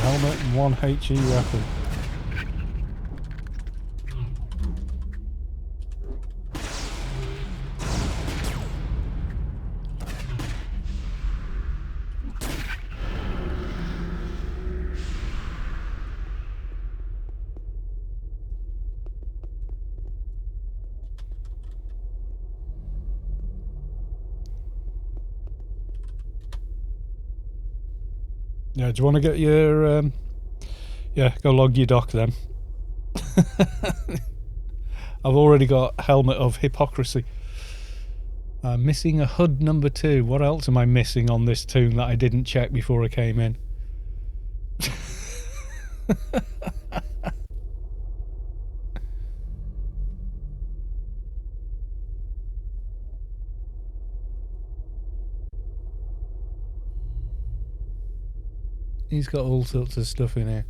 Helmet and one HE weapon. Yeah, do you want to get your yeah, go log your dock then. I've already got Helmet of Hypocrisy. I'm missing a HUD number 2. What else am I missing on this tomb that I didn't check before I came in? He's got all sorts of stuff in here.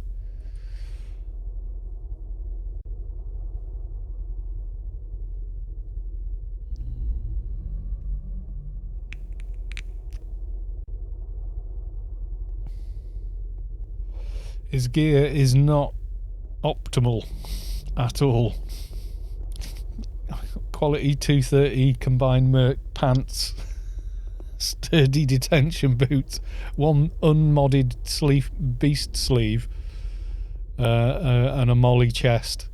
His gear is not optimal at all. Quality 230 combined merc pants, sturdy detention boots, one unmodded beast sleeve, and a molly chest.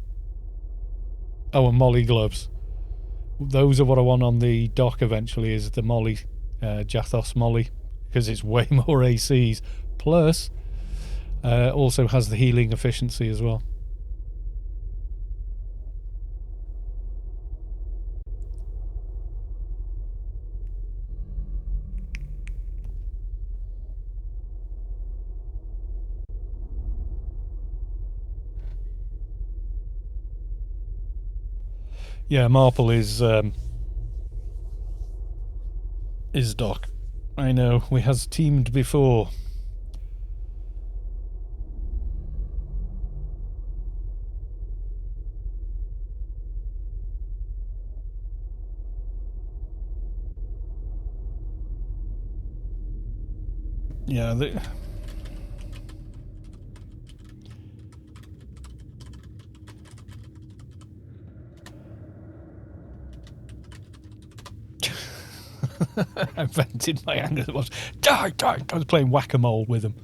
Oh, and molly gloves. Those are what I want on the dock eventually, is the molly, Jathos molly, because it's way more ACs. Plus, also has the healing efficiency as well. Yeah, Marple is Doc. I know, we has teamed before. Yeah, I vented my anger. Die! I was playing whack-a-mole with them.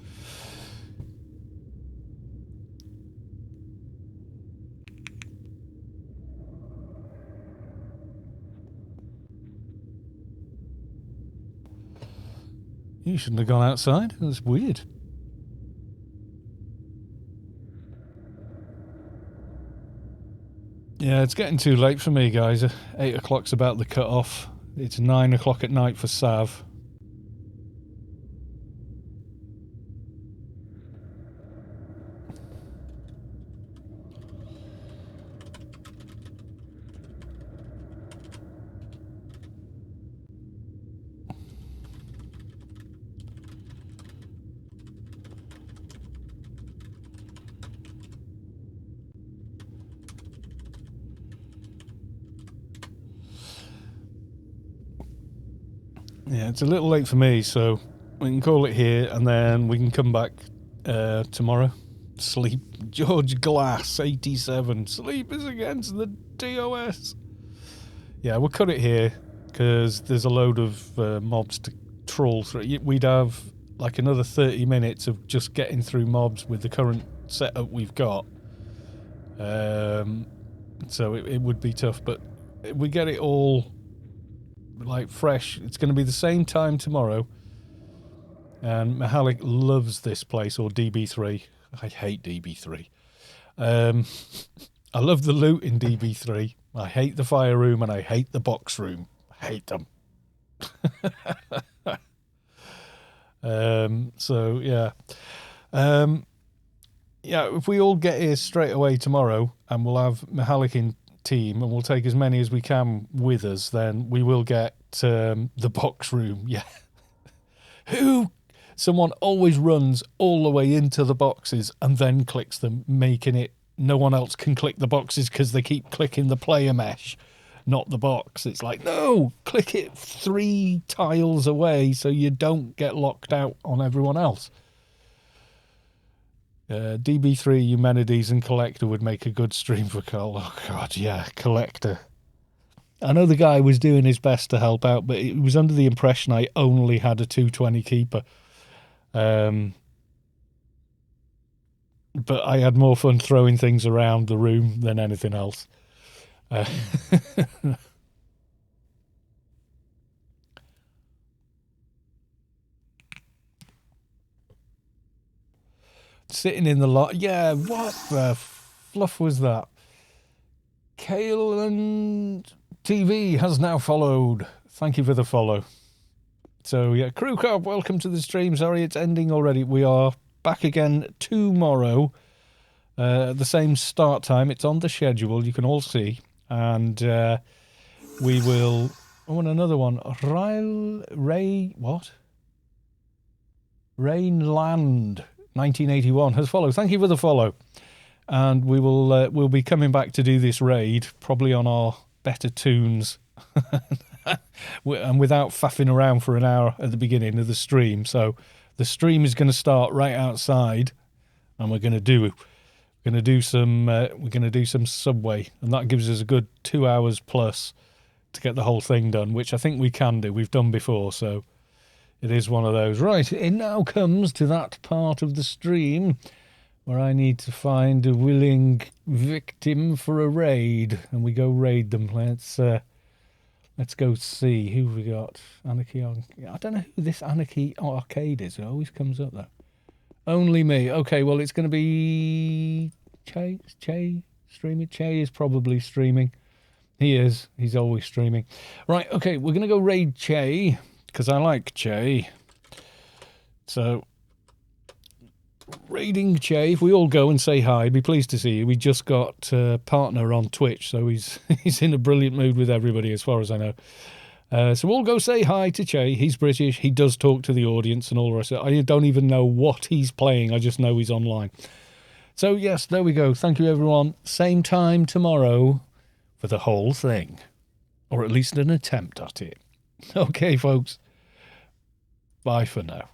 You shouldn't have gone outside. That's weird. Yeah, it's getting too late for me, guys. 8 o'clock's about the cut-off. It's 9 o'clock at night for Sav. Yeah, it's a little late for me, so we can call it here, and then we can come back tomorrow. Sleep. George Glass, 87. Sleep is against the DOS. Yeah, we'll cut it here, because there's a load of mobs to trawl through. We'd have like another 30 minutes of just getting through mobs with the current setup we've got. So it would be tough, but if we get it all like fresh, it's going to be the same time tomorrow. And Mahalik loves this place, or DB3. I hate DB3. I love the loot in DB3. I hate the fire room and I hate the box room. I hate them. So yeah. Yeah, if we all get here straight away tomorrow, and we'll have Mahalik in team, and we'll take as many as we can with us, then we will get the box room. Yeah. Someone always runs all the way into the boxes and then clicks them, making it no one else can click the boxes because they keep clicking the player mesh, not the box. It's like, no, click it 3 tiles away so you don't get locked out on everyone else. DB3, Eumenides, and Collector would make a good stream for Carl. Oh, God, yeah, Collector. I know the guy was doing his best to help out, but it was under the impression I only had a 220 keeper. But I had more fun throwing things around the room than anything else. Sitting in the lot. Yeah, what the fluff was that? Kalen TV has now followed. Thank you for the follow. So, yeah, Crew Cop, welcome to the stream. Sorry, it's ending already. We are back again tomorrow. The same start time. It's on the schedule, you can all see. And we will... Oh, and another one. What? Rainland 1981 has followed. Thank you for the follow. And we will we'll be coming back to do this raid, probably on our better tunes. And without faffing around for an hour at the beginning of the stream. So the stream is going to start right outside, and we're going to do some Subway, and that gives us a good 2 hours plus to get the whole thing done, which I think we can do. We've done before, so it is one of those. Right, it now comes to that part of the stream where I need to find a willing victim for a raid, and we go raid them. Let's go see who we got. Anarchy on. I don't know who this Anarchy arcade is. It always comes up though. Only me. Okay, well it's going to be Che streaming. Che is probably streaming. He is. He's always streaming. Right. Okay, we're going to go raid Che because I like Che. So Raiding Che, if we all go and say hi, be pleased to see you. We just got partner on Twitch, so he's he's in a brilliant mood with everybody, as far as I know. So we'll go say hi to Che. He's British. He does talk to the audience and all the rest of it. I don't even know what he's playing. I just know he's online. So, yes, there we go. Thank you, everyone. Same time tomorrow for the whole thing. Or at least an attempt at it. Okay, folks. Bye for now.